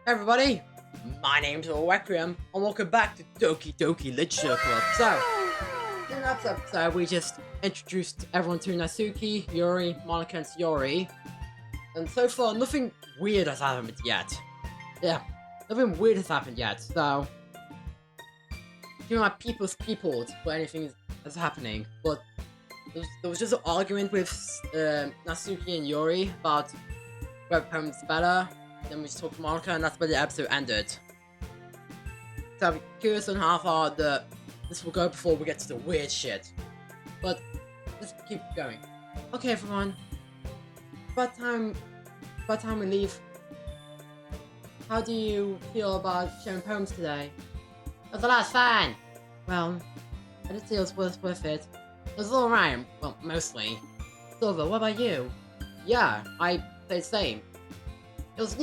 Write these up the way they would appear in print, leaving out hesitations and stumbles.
Everybody, my name's Requiem, and welcome back to Döki Literature Club. So, in the last episode, we just introduced everyone to Natsuki, Yuri, Monica, and Sayori. And so far, nothing weird has happened yet. Yeah, nothing weird has happened yet, so... You know, my people's where anything is happening, but there was just an argument with Natsuki and Yuri about web poems better. Then we just talked to Monica, and that's where the episode ended. So I'm curious on how far this will go before we get to the weird shit. But let's keep going. Okay, everyone. About time we leave. How do you feel about sharing poems today? It was a lot of fun. Well, I did say it was worth it. It was all right. Well, mostly. Silver, what about you? Yeah, I say the same. It was a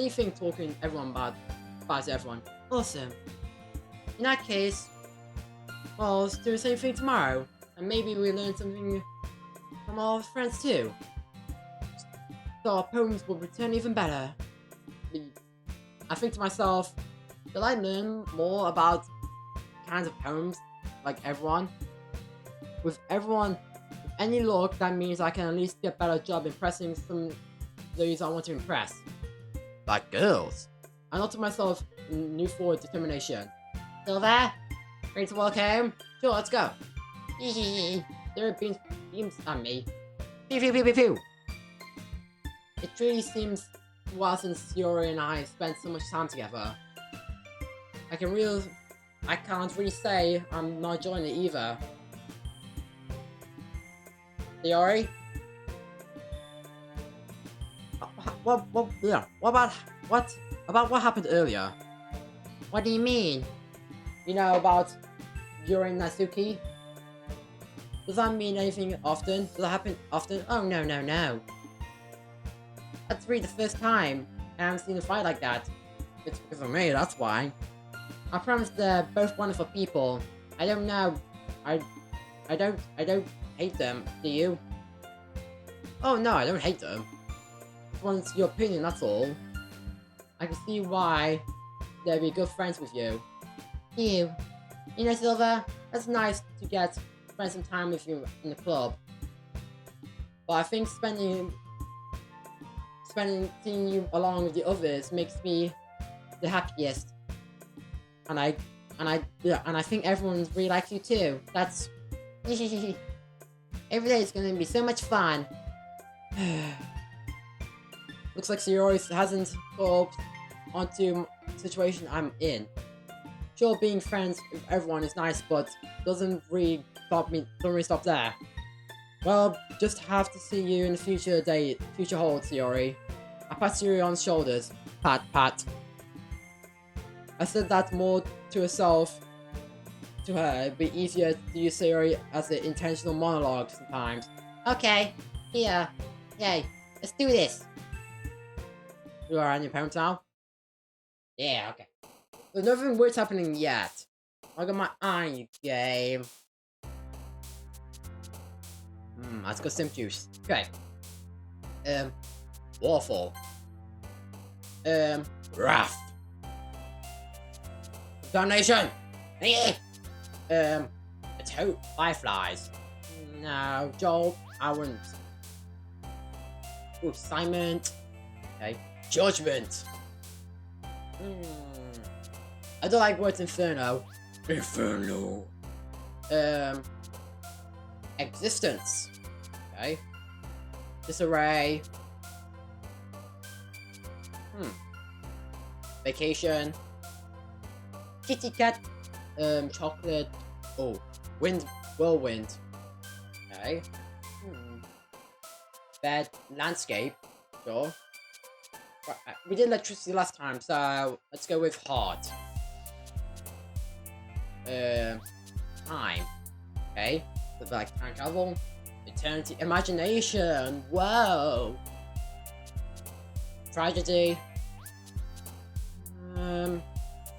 neat thing talking everyone about everyone. Awesome. In that case, well, let's do the same thing tomorrow, and maybe we learn something from our friends too. So our poems will return even better. I think to myself, will I learn more about kinds of poems like everyone? With any luck, that means I can at least get a better job impressing some those I want to impress. Like girls. I thought to myself, new forward determination. Silver? Ready to walk home? Sure, let's go. There are beams at me. Pew pew pew pew pew. It really seems a while since Yuri and I spent so much time together. I can't really say I'm not enjoying it either. Yuri? What about what happened earlier? What do you mean? You know, about Yuri and Natsuki? Does that mean anything often? Does that happen often? Oh, no. That's really the first time I haven't seen a fight like that. It's because of me, that's why. I promise they're both wonderful people. I don't know. I don't hate them, do you? Oh no, I don't hate them. It's your opinion, that's all. I can see why they'd be good friends with you. You know, Silver, that's nice to spend some time with you in the club. But I think spending seeing you along with the others makes me the happiest. And I think everyone really likes you too. That's every day is gonna be so much fun. Looks like Sayori hasn't caught onto the situation I'm in. Sure, being friends with everyone is nice, but doesn't really stop there. Well, just have to see you in the future holds, Sayori. I pat Sayori on the shoulders. Pat. I said that more to herself. To her, it'd be easier to use Sayori as an intentional monologue sometimes. Okay, here. Yay, let's do this. You are on your parents now? Yeah, okay. There's nothing weird's happening yet. I got my eye on you, game. Let's go sim juice. Okay. Waffle. Wrath. Damnation! It's hope. Fireflies. No, Joel, I wouldn't. Ooh, assignment. Okay. Judgment. I don't like words inferno. Inferno. Existence. Okay. Disarray. Vacation. Kitty cat. Chocolate. Oh, whirlwind. Okay. Bed. Landscape. Sure. Right, we did electricity last time, so let's go with heart. Time. Okay. So like time travel. Eternity. Imagination. Whoa. Tragedy.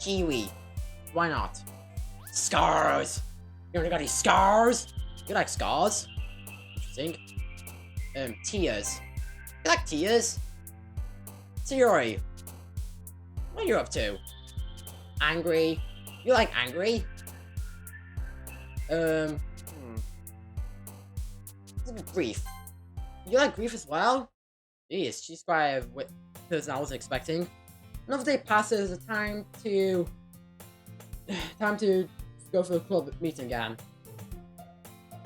Kiwi. Why not? Scars. You only got any scars? You like scars? Interesting. Tears. You like tears? Sayori, What are you up to? Angry? You like angry? Hmm. It's a bit grief. You like grief as well? Jeez, she's quite a person I wasn't expecting. Another day passes, it's time to go for the club meeting again.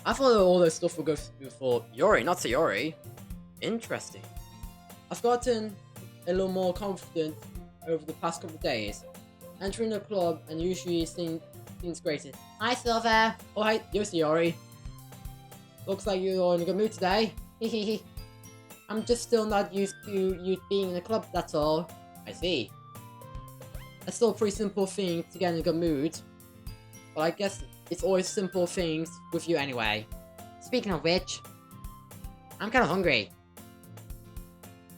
I thought all this stuff would go for Yuri, not Sayori. Interesting. I've gotten a little more confident over the past couple of days. Entering the club and usually seems great. Hi Silver! Oh hi, you're Sayori. Looks like you're in a good mood today. Hehehe. I'm just still not used to you being in the club, that's all. I see. It's still a pretty simple thing to get in a good mood. But I guess it's always simple things with you anyway. Speaking of which, I'm kind of hungry.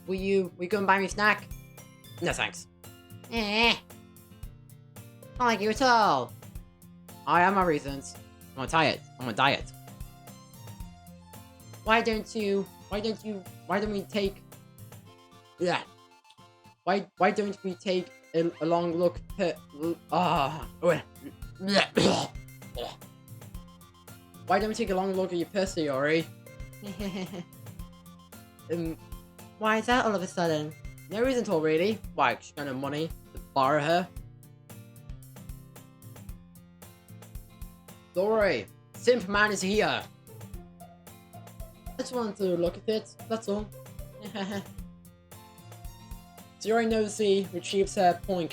Will you go and buy me a snack? No thanks. Not like you at all. I have my reasons. I'm on diet. Why don't we take a long look at why don't we take a long look at your purse, Yuri? Why is that all of a sudden? No reason at all, really. Why, she's got no money to borrow her? Don't worry, Simp Man is here. I just wanted to look at it, that's all. Sayori nosy retrieves her coin.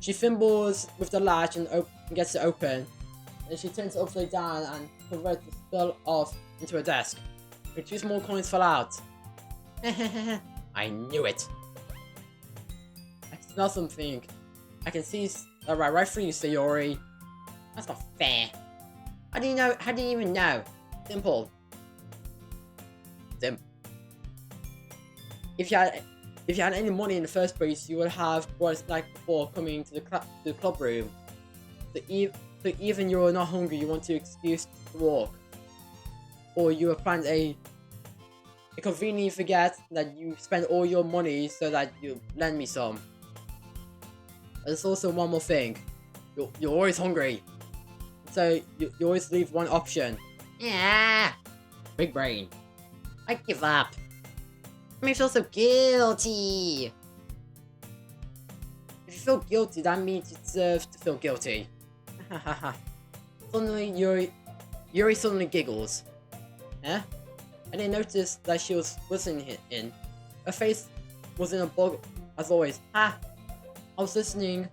She fumbles with the latch and gets it open. Then she turns it upside down and converts the skull off into a desk. 2 small coins fall out. I knew it. I smell something. I can see right through you, Sayori. That's not fair. How do you know? How do you even know? Simple. If you had any money in the first place, you would have bought a snack before coming to the club room. So even you're not hungry, you want to excuse to walk, or you have planned you conveniently forget that you spent all your money so that you lend me some. There's also one more thing. You're always hungry, so you always leave one option. Yeah. Big brain. I give up. It makes me feel so guilty. If you feel guilty, that means you deserve to feel guilty. Suddenly, Yuri suddenly giggles. Eh? I didn't notice that she was listening in. Her face was in a bug, as always. Ha! I was listening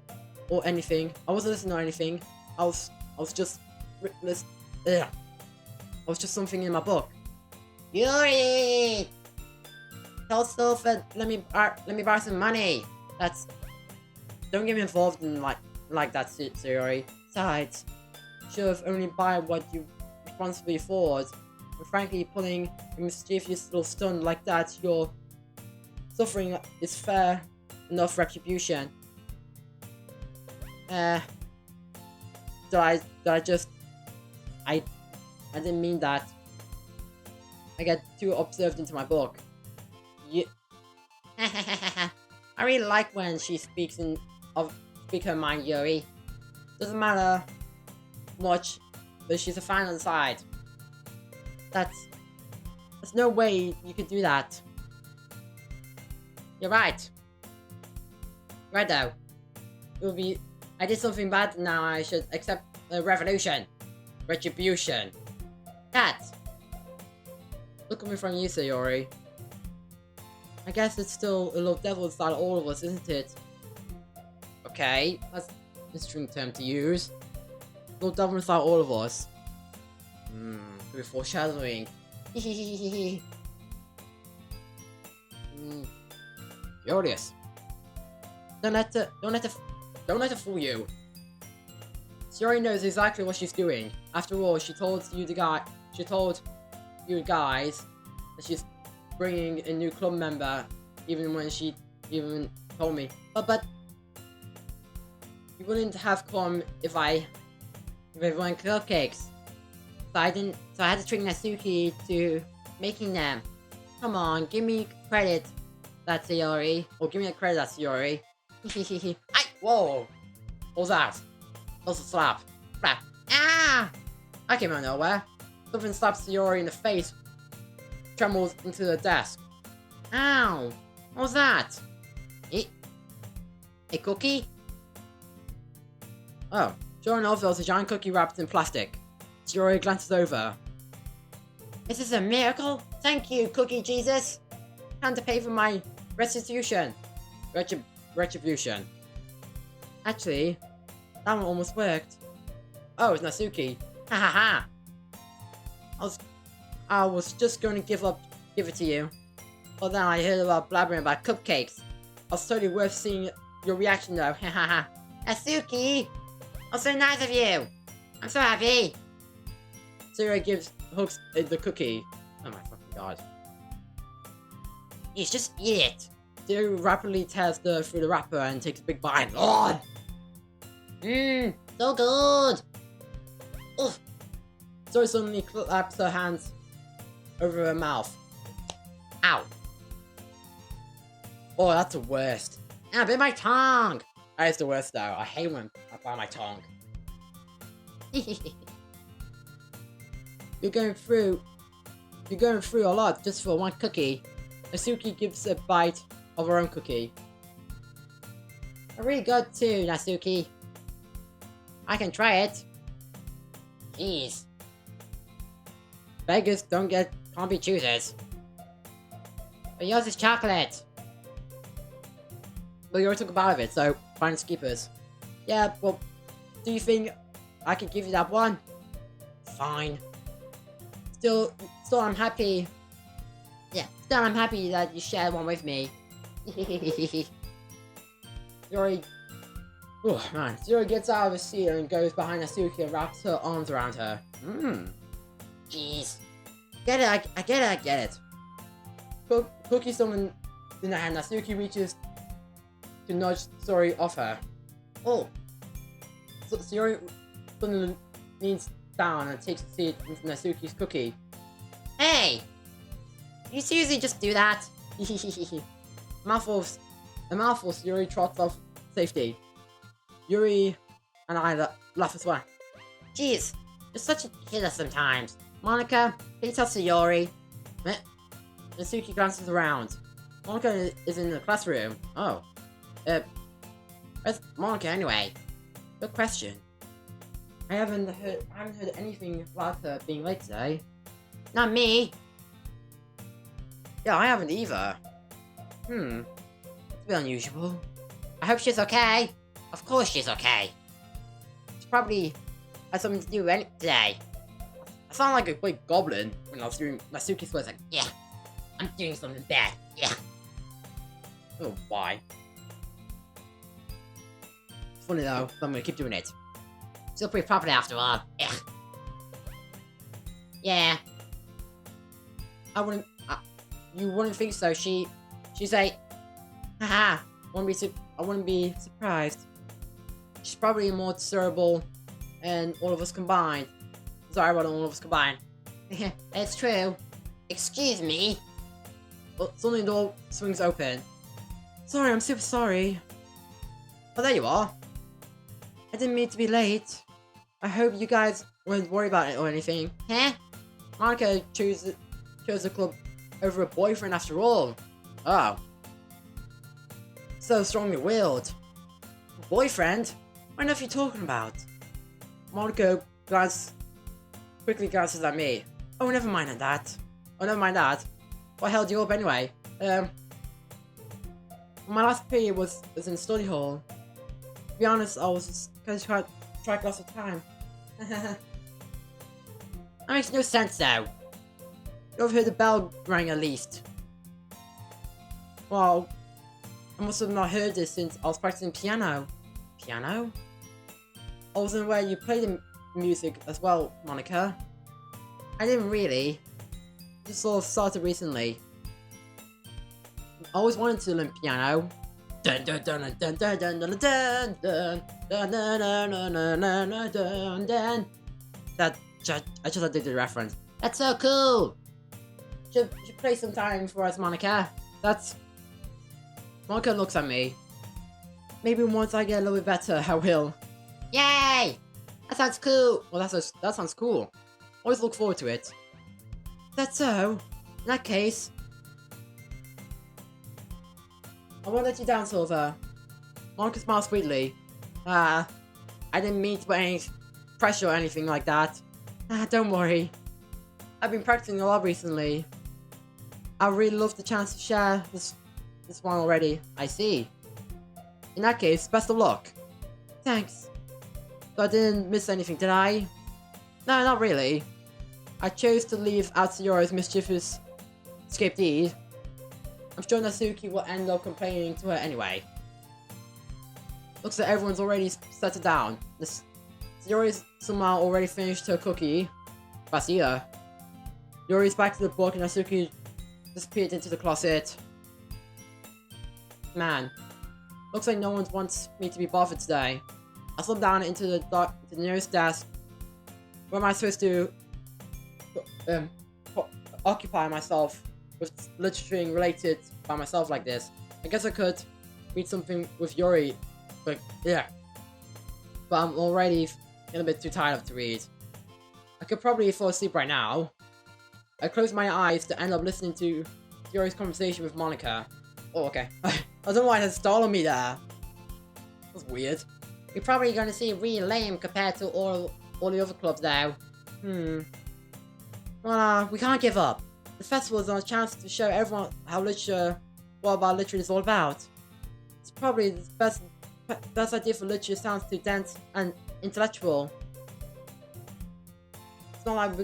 or anything. I wasn't listening or anything. I was just I was just something in my book. Yuri! Tell Silver, let me borrow some money. Don't get me involved in like that, Sayori. Besides, you should have only buy what you responsibly afford. And frankly, pulling a mischievous little stunt like that, your suffering is fair enough retribution. I didn't mean that. I get too observed into my book. Yeah. I really like when she speaks her mind, Yuri. Doesn't matter much, but she's a fan on the side. There's no way you could do that. You're right. Right though. It will be. I did something bad, now I should accept the revolution. Retribution. Look at me from you, Sayori. I guess it's still a little devil inside all of us, isn't it? Okay, that's an interesting term to use. Little devil inside all of us. Could be foreshadowing. Furious. Don't let her fool you. Sayori knows exactly what she's doing. After all, she told you guys that she's bringing a new club member, even when she even told me. But you wouldn't have come if I weren't cupcakes. So I had to trick Natsuki to making them. Come on, give me credit, that's Sayori. Or give me a credit, that's Sayori. Ay! Whoa! What was that? That was a slap. Slap. Ah! I came out of nowhere. Something slaps Sayori in the face. Trembles into the desk. Ow! What was that? A cookie? Oh, sure enough, there was a giant cookie wrapped in plastic. Sayori glances over. Is this a miracle? Thank you, Cookie Jesus. Time to pay for my restitution. Retribution. Actually, that one almost worked. Oh, it's Natsuki. Ha ha ha. I was just going to give it to you. But then I heard about blabbering about cupcakes. I was totally worth seeing your reaction though. Ha ha ha. Natsuki! Oh, so nice of you. I'm so happy. Sayori hugs the cookie. Oh my fucking god. You just eat it. Sayori rapidly tears through the wrapper and takes a big bite. Oh! Mmm, so good. Ugh. Sayori suddenly claps her hands over her mouth. Ow. Oh, that's the worst. Ah, bit my tongue. That is the worst though. I hate when I bite my tongue. You're going through a lot just for one cookie. Natsuki gives a bite of her own cookie. Really good too, Natsuki. I can try it. Jeez. Beggars can't be choosers. But yours is chocolate. Well, you already took a bite of it, so fine keepers. Yeah, well, do you think I could give you that one? Fine. Still I'm happy. Yeah, still I'm happy that you shared one with me. Sayori... Oh, man. Sayori gets out of her seat and goes behind Natsuki and wraps her arms around her. Jeez. Get it, I get it. Cookie someone in the hand. Natsuki reaches to nudge Sayori off her. Oh. So Sayori suddenly leans down and takes a seat into Natsuki's cookie. Hey! You seriously just do that? A mouthful, Yuri trots off safety. Yuri and I laugh as well. Jeez, you're such a killer sometimes. Monica, can you tell Sayori? Natsuki glances around. Monica is in the classroom. Oh. Where's Monica anyway? Good question. I haven't heard anything about her being late today. Not me. Yeah, I haven't either. It's a bit unusual. I hope she's okay. Of course she's okay. She probably had something to do today. I sound like a big goblin when I was doing Natsuki's words like, yeah, I'm doing something bad, yeah. Oh, why? It's funny though, so I'm gonna keep doing it. Still pretty popular after all, yeah. Yeah. You wouldn't think so. She's like, haha, I wouldn't be surprised. She's probably more desirable than all of us combined. Desirable than all of us combined. It's true. Excuse me. But suddenly the door swings open. Sorry, I'm super sorry. Oh, there you are. I didn't mean to be late. I hope you guys won't worry about it or anything. Huh? Monica chose the club over a boyfriend after all. Oh. So strongly willed. Boyfriend? What on earth are you talking about? Monica quickly glances at me. Oh, never mind that. Oh, never mind that. What held you up anyway? My last period was in study hall. To be honest, I was just going to try lots of time. That makes no sense though. You ever heard the bell ring at least? Well, I must have not heard this since I was practicing piano. Piano? I wasn't aware you played the music as well, Monica. I didn't really. Just sort of started recently. I always wanted to learn piano. Dun dun dun dun dun dun dun dun dun dun dun dun dun dun dun dun. That I just did the reference. That's so cool. should play some time for us, Monica. Monica looks at me. Maybe once I get a little bit better, I will. Yay! That sounds cool. Well, that sounds cool. Always look forward to it. That's so. In that case, I won't let you down, Silver. Monica smiles sweetly. I didn't mean to put any pressure or anything like that. Don't worry. I've been practicing a lot recently. I really love the chance to share this one already. I see. In that case, best of luck. Thanks. So I didn't miss anything, did I? No, not really. I chose to leave out Sayori's mischievous escape deed. I'm sure Natsuki will end up complaining to her anyway. Looks like everyone's already settled down. Sayori's somehow already finished her cookie. Basira. Yori's back to the book and Natsuki disappeared into the closet. Man. Looks like no one wants me to be bothered today. I slip down into the nearest desk. Where am I supposed to occupy myself with literature related by myself like this? I guess I could read something with Yori, but yeah. But I'm already a bit too tired to read. I could probably fall asleep right now. I close my eyes to end up listening to Yori's conversation with Monica. Oh, okay. I don't know why it startled me there. That's weird. You're probably gonna see really lame compared to all the other clubs now. Well, we can't give up. The festival is a chance to show everyone what literature is all about. It's probably the best idea for literature sounds too dense and intellectual. It's not like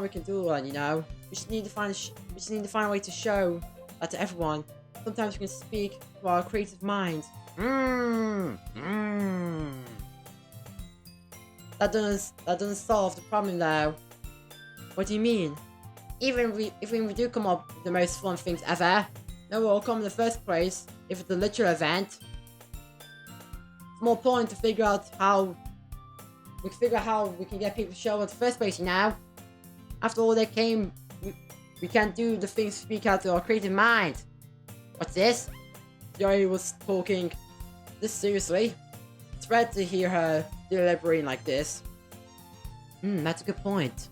we can do it, you know. We just need to find a way to show that to everyone. Sometimes we can speak to our creative minds. That doesn't solve the problem though. What do you mean? Even if we do come up with the most fun things ever, no one will come in the first place if it's a literal event. It's more important to figure out how we can get people to show up in the first place, you know? After all, we can't do the things speak out to our creative mind. What's this? Yori was talking this seriously. It's rare to hear her deliberating like this. That's a good point.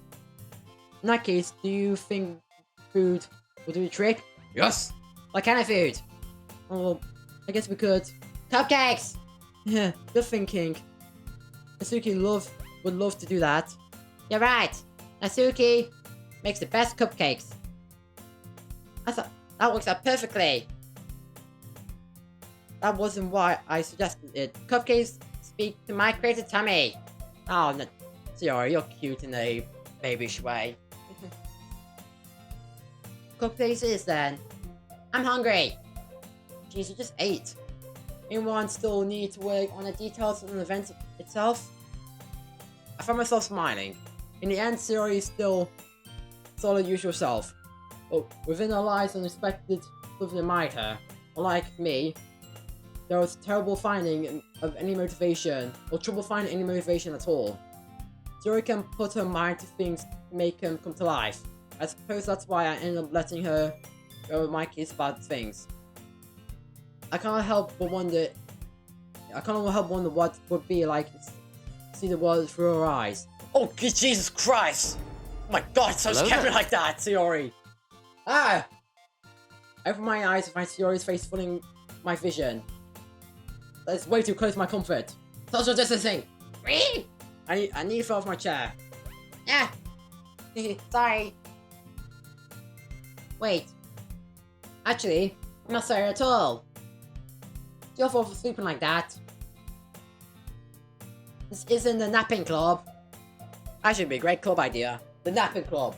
In that case, do you think food will do the trick? Yes! What kind of food? Well, I guess we could. Cupcakes! Yeah, good thinking. Natsuki would love to do that. You're right. Natsuki makes the best cupcakes. I thought that works out perfectly. That wasn't why I suggested it. Cupcakes speak to my creative tummy. Oh, no, Sayori, you're cute in a babyish way. Cupcakes is then. I'm hungry. Jeez, you just ate. Anyone still need to work on the details of the event itself? I found myself smiling. In the end, Sayori is still her usual self. But within her lies unexpected something admired her. Unlike me, there was terrible finding of any motivation, or trouble finding any motivation at all. Sayori can put her mind to things to make them come to life. I suppose that's why I ended up letting her go with my kids about things. I can't help but wonder what it would be like to see the world through her eyes. Oh, Jesus Christ! Oh my God, it's so scary like that, Sayori! I open my eyes to find Sayori's face filling my vision. That's way too close to my comfort. Social distancing! I need to fall off my chair. Yeah. Sorry. Wait. Actually, I'm not sorry at all. It's your fault for sleeping like that. This isn't the napping club. That should be a great club idea. The napping club.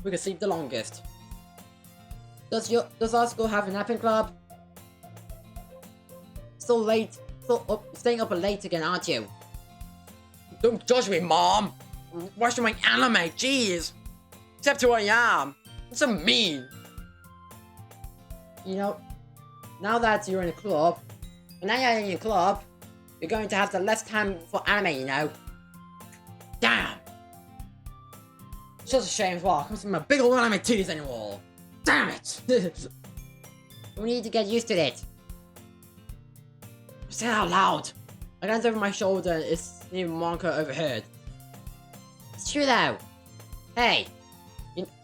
We can sleep the longest. Does our school have a napping club? Staying up late again, aren't you? Don't judge me, Mom! I'm watching my anime, jeez! Except who I am! That's so mean! You know, now that you're in a club, you're going to have the less time for anime, you know? Damn! Such a shame as well. Comes from a big old one on my titties anymore. Damn it! We need to get used to it. Say it out loud. I glanced over my shoulder and it's even Monica overheard. It's true though. Hey.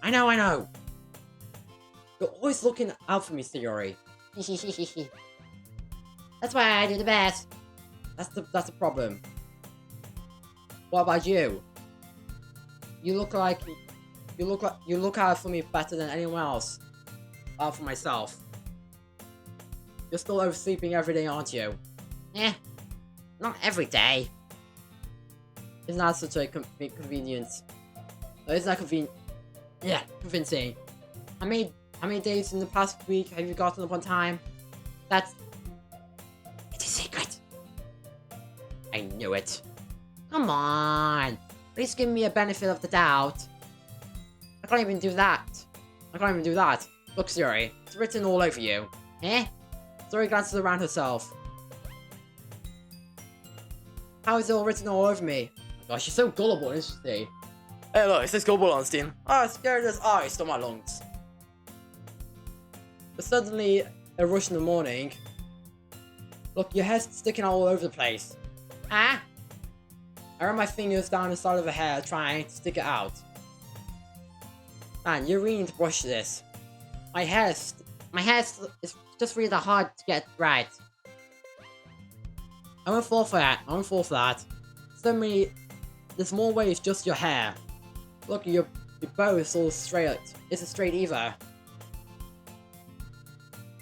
I know. You're always looking out for me, Sayori. That's why I do the best. That's the problem. What about you? You look out for me better than anyone else. Out for myself. You're still oversleeping every day, aren't you? Eh, not every day. It's not such a convenience. It's not convenient. Yeah, convincing. How many days in the past week have you gotten up on time? It's a secret. I knew it. Come on. At least give me a benefit of the doubt. I can't even do that. Look, Sayori, it's written all over you. Eh? Sayori glances around herself. How is it all written all over me? Oh my gosh, she's so gullible, isn't she? Hey look, it says gullible on Steam. Oh, scared as ice on my lungs. But suddenly, a rush in the morning. Look, your hair's sticking all over the place. Ah? I run my fingers down the side of her hair, trying to stick it out. Man, you really need to brush this. My hair is just really hard to get right. I won't fall for that. There's more ways, just your hair. Look, your bow is all straight. It's straight either.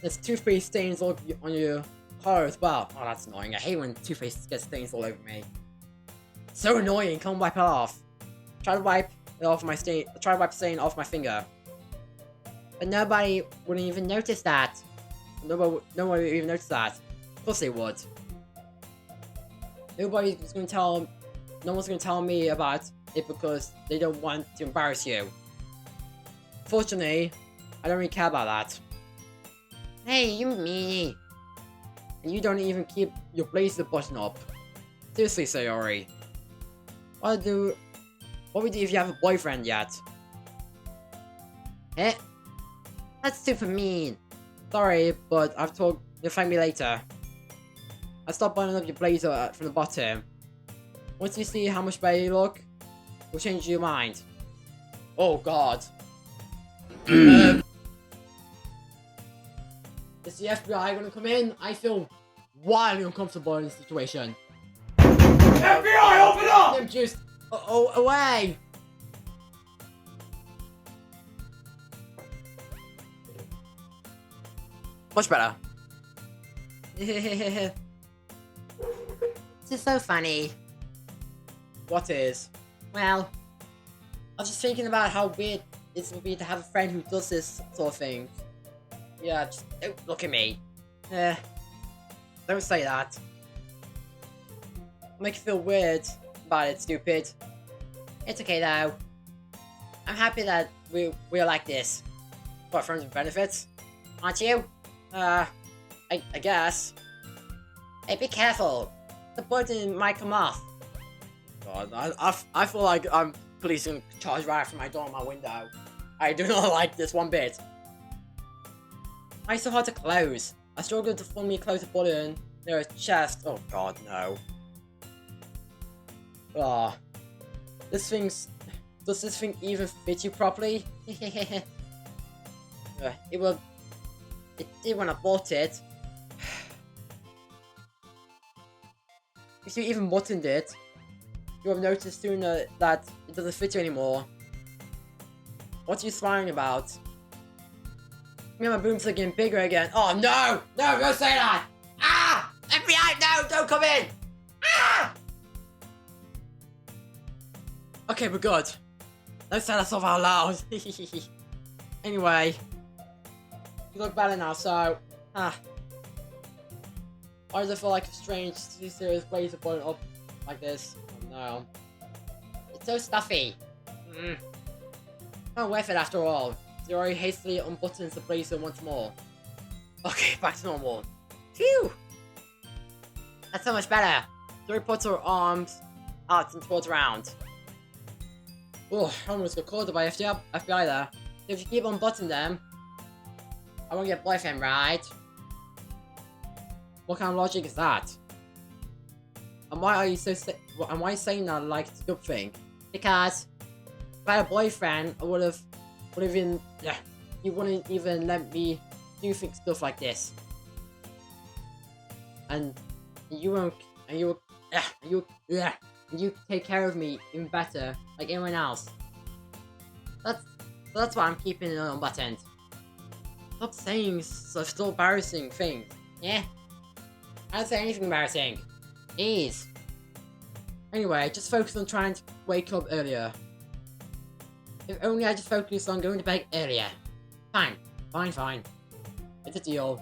There's toothpaste stains all on your collar as well. Oh, that's annoying. I hate when toothpaste gets stains all over me. So annoying. Come wipe it off. Try to wipe stain off my finger. But nobody wouldn't even notice that. Nobody would even notice that. Of course they would. No one's gonna tell me about it because they don't want to embarrass you. Fortunately, I don't really care about that. Hey, you meanie. And you don't even keep your blazer button up. Seriously, Sayori. What would you do if you have a boyfriend yet? Eh? That's super mean. Sorry, but I've told you'll find me later. I'll stop buttoning up your blazer from the bottom. Once you see how much better you look, we'll change your mind. Oh god. Is the FBI gonna come in? I feel wildly uncomfortable in this situation. FBI, open up! I'm just away. Much better. This is so funny. What is? Well, I was just thinking about how weird it would be to have a friend who does this sort of thing. Yeah, just don't look at me. Don't say that. Make you feel weird about it, stupid. It's okay though. I'm happy that we're like this. What, friends with benefits? Aren't you? I guess. Hey, be careful. The button might come off. God, I feel like police gonna charge right from my door and my window. I do not like this one bit. Why so hard to close? I struggled to formally close the button near his chest. Oh god, no. Ah. Does this thing even fit you properly? It did when I bought it. If you even buttoned it, you have noticed sooner that it doesn't fit you anymore. What are you smiling about? Me and my boom's getting bigger again. Oh no! No, don't say that! Ah! FBI, no! Don't come in! Ah! Okay, we're good. Don't say that stuff out loud. Anyway. You look better now, so... Why does it feel like a strange, serious way to put it up like this? Oh no. It's so stuffy. Not worth it after all. Sayori hastily unbuttons the blazer once more. Okay, back to normal. Phew! That's so much better. Sayori puts her arms out and twirls around. Oh, I almost got called by FBI there. If you keep on butting them, I won't get boyfriend, right? What kind of logic is that? And why are you so and why are you saying that like it's a good thing? Because if I had a boyfriend, I would've even, yeah, you wouldn't even let me do stuff like this. And you won't, and you take care of me even better, like anyone else. That's why I'm keeping it unbuttoned. Stop saying such embarrassing things. Yeah? I don't say anything embarrassing. Jeez. Anyway, just focus on trying to wake up earlier. If only I just focused on going to bed earlier. Fine. Fine. It's a deal.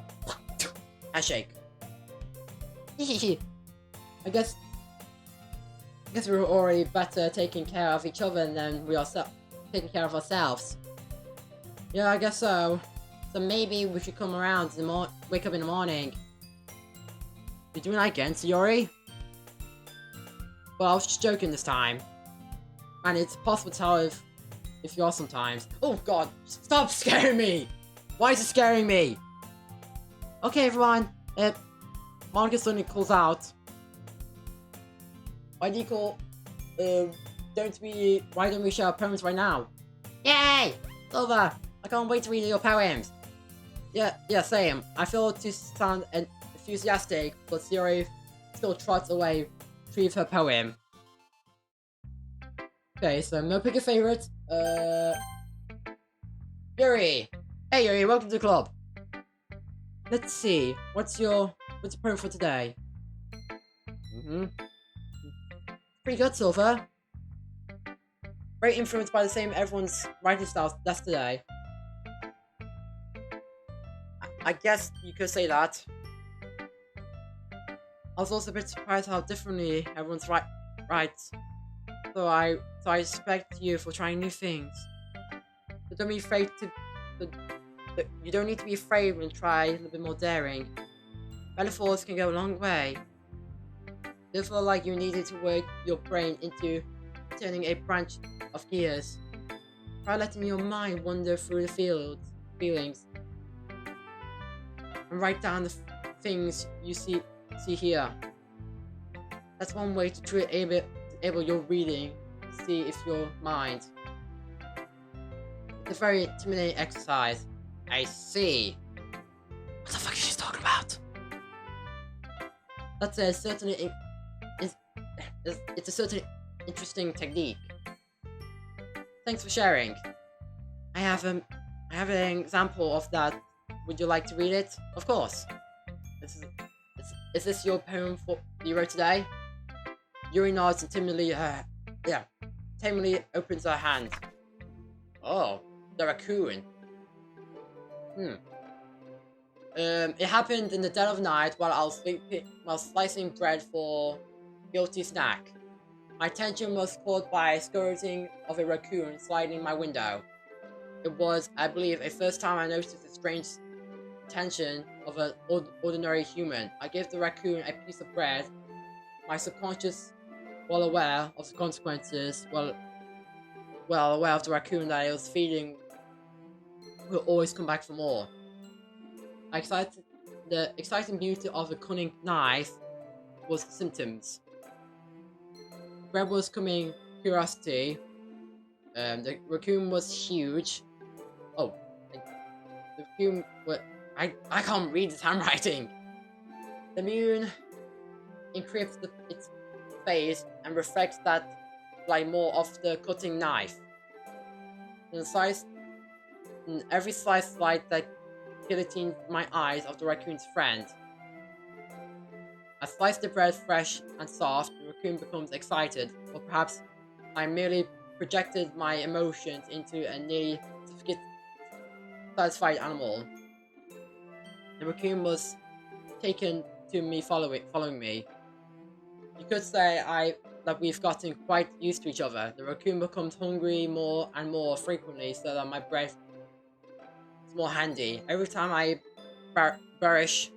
Handshake. I guess we're already better taking care of each other than we are taking care of ourselves. Yeah, I guess so. So maybe we should come around wake up in the morning. You're doing that again, Sayori? Well, I was just joking this time. And it's possible to tell if you are sometimes. Oh god, stop scaring me! Why is it scaring me? Okay, everyone. Monica suddenly calls out. Why do you call? Why don't we share our poems right now? Yay! Silver! I can't wait to read your poems. Yeah, same. I feel to sound enthusiastic, but Sayori still trots away to read her poem. Okay, so no pick a favorite. Yuri! Hey Yuri, welcome to the club. Let's see, what's your poem for today? Pretty good, Silver. Very influenced by the same everyone's writing styles yesterday. I guess you could say that. I was also a bit surprised how differently everyone's writes. So I respect you for trying new things. But don't be afraid you don't need to be afraid when try a little bit more daring. Metaphors can go a long way. You feel like you needed to work your brain into turning a branch of gears. Try letting your mind wander through the feelings, and write down the things you see here. That's one way to enable your reading to see if your mind. It's a very intimidating exercise. I see. What the fuck is she talking about? That's a certainly it's a certain interesting technique. Thanks for sharing. I have an example of that. Would you like to read it? Of course. Is this your poem you wrote today? Yuri nods and timidly opens her hand. Oh, the raccoon. It happened in the dead of night while I was sleeping, while slicing bread for guilty snack. My attention was caught by a skirting of a raccoon sliding in my window. It was, I believe, a first time I noticed the strange attention of an ordinary human. I gave the raccoon a piece of bread. My subconscious, well aware of the consequences, well aware of the raccoon that I was feeding, will always come back for more. The exciting beauty of the cunning knife was the symptoms. Bread was coming curiosity. The raccoon was huge. Oh, the raccoon was. I can't read this handwriting. The moon encrypts its face and reflects that like more of the cutting knife. And every slice light that guillotined my eyes of the raccoon's friend. I slice the bread fresh and soft, the raccoon becomes excited, or perhaps I merely projected my emotions into a nearly satisfied animal. The raccoon was taken to me following me. You could say that we've gotten quite used to each other. The raccoon becomes hungry more and more frequently so that my bread is more handy. Every time I burish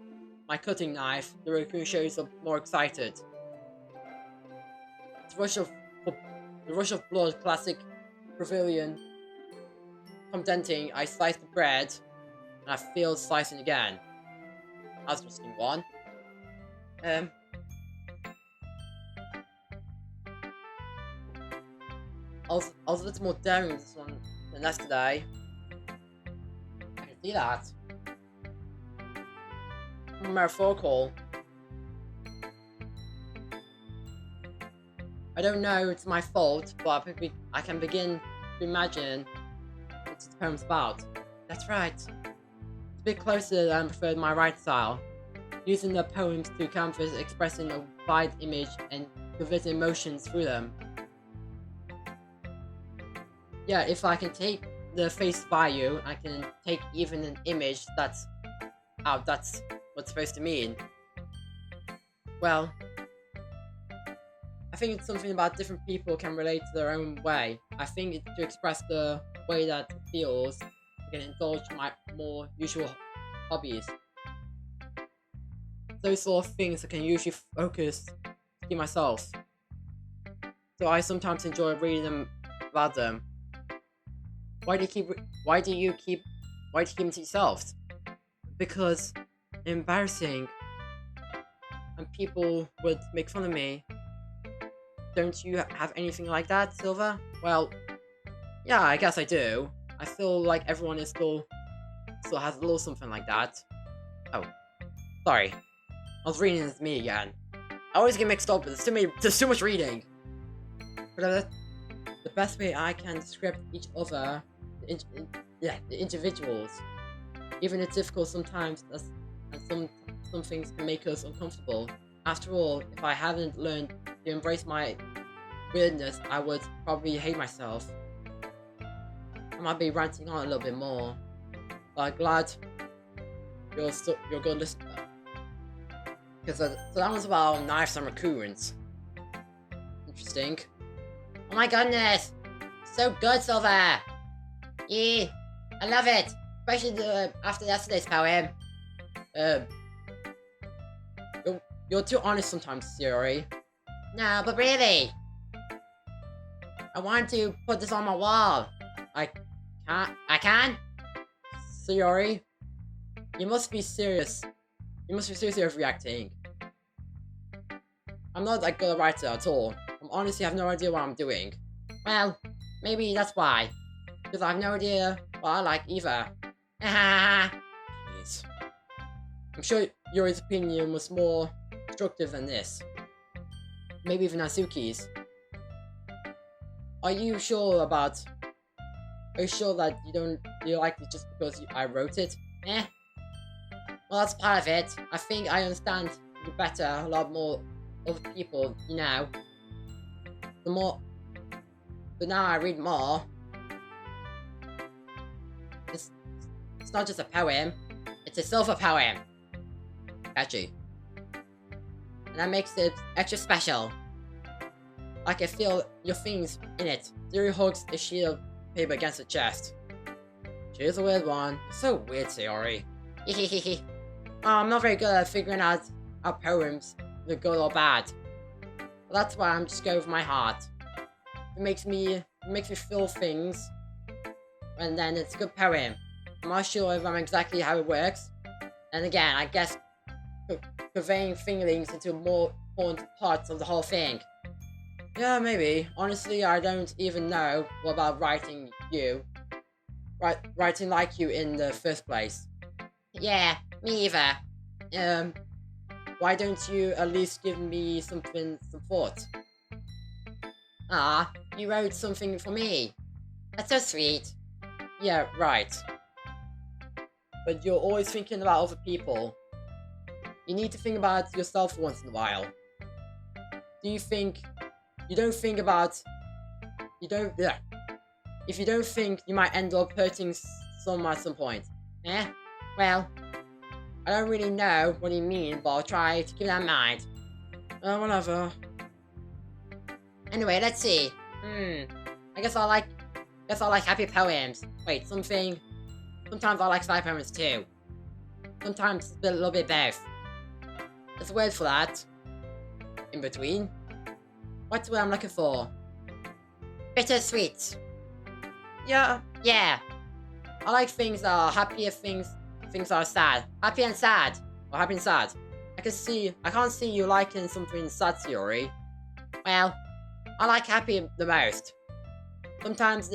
my cutting knife, the raccoon shows up more excited. The rush of blood, classic pavilion contenting, I slice the bread, and I feel slicing again. That's an interesting one. I was a little more daring with this one than yesterday. I can see that. Metaphorical. I don't know it's my fault, but I can begin to imagine what this poem's about. That's right. It's a bit closer than I preferred my writing style. Using the poems to canvas, expressing a wide image and converting emotions through them. Yeah, if I can take the face value, I can take even an image that's what's it's supposed to mean. Well, I think it's something about different people can relate to their own way. I think it's to express the way that it feels, I can indulge my more usual hobbies. Those sort of things I can usually focus to myself. So I sometimes enjoy reading them about them. Why do you keep them to yourselves? Because embarrassing and people would make fun of me. Don't you have anything like that, Silver? Well, yeah, I guess I do. I feel like everyone is still has a little something like that. Oh, sorry. I was reading as me again. I always get mixed up, there's too much reading. But the best way I can describe each other, the individuals. Even it's difficult sometimes, and some things can make us uncomfortable. After all, if I hadn't learned to embrace my weirdness, I would probably hate myself. I might be ranting on a little bit more, but I'm glad you're a good listener. Because so that was about knives and raccoons. Interesting. Oh my goodness! So good, Silver! Yeah, I love it! Especially after yesterday's poem. You're too honest sometimes, Sayori. No, but really! I want to put this on my wall. I can? Sayori? You must be serious. You must be seriously overreacting. I'm not that good a writer at all. I honestly have no idea what I'm doing. Well, maybe that's why. Because I have no idea what I like either. Jeez. I'm sure Yuri's opinion was more constructive than this. Maybe even Natsuki's. Are you sure that you like it just because I wrote it? Well, that's part of it. I think I understand you better, a lot more other people, you know. But now I read more. It's not just a poem, it's a silver poem. Catchy. And that makes it extra special. I can feel your things in it. Zuri hugs a sheet of paper against her chest. She's a weird one. It's so weird, Sayori. I'm not very good at figuring out our poems, they're good or bad. But that's why I'm just going with my heart. It makes me feel things, and then it's a good poem. I'm not sure if I'm exactly how it works. And again, I guess conveying feelings into more important parts of the whole thing. Yeah, maybe. Honestly, I don't even know what about writing like you in the first place. Yeah, me either. Why don't you at least give me some thought? Ah, you wrote something for me. That's so sweet. Yeah, right. But you're always thinking about other people. You need to think about yourself once in a while. If you don't think, you might end up hurting someone at some point. Well, I don't really know what you mean, but I'll try to keep that in mind. Whatever. Anyway, let's see. I guess I like happy poems. Wait, sometimes I like sad poems too. Sometimes it's a little bit both. There's a word for that. In between. What's the word I'm looking for? Bittersweet. Yeah. I like things that are happy and things that are sad. Happy and sad. Or happy and sad. I can't see you liking something sad, Yuri. Well, I like happy the most. Sometimes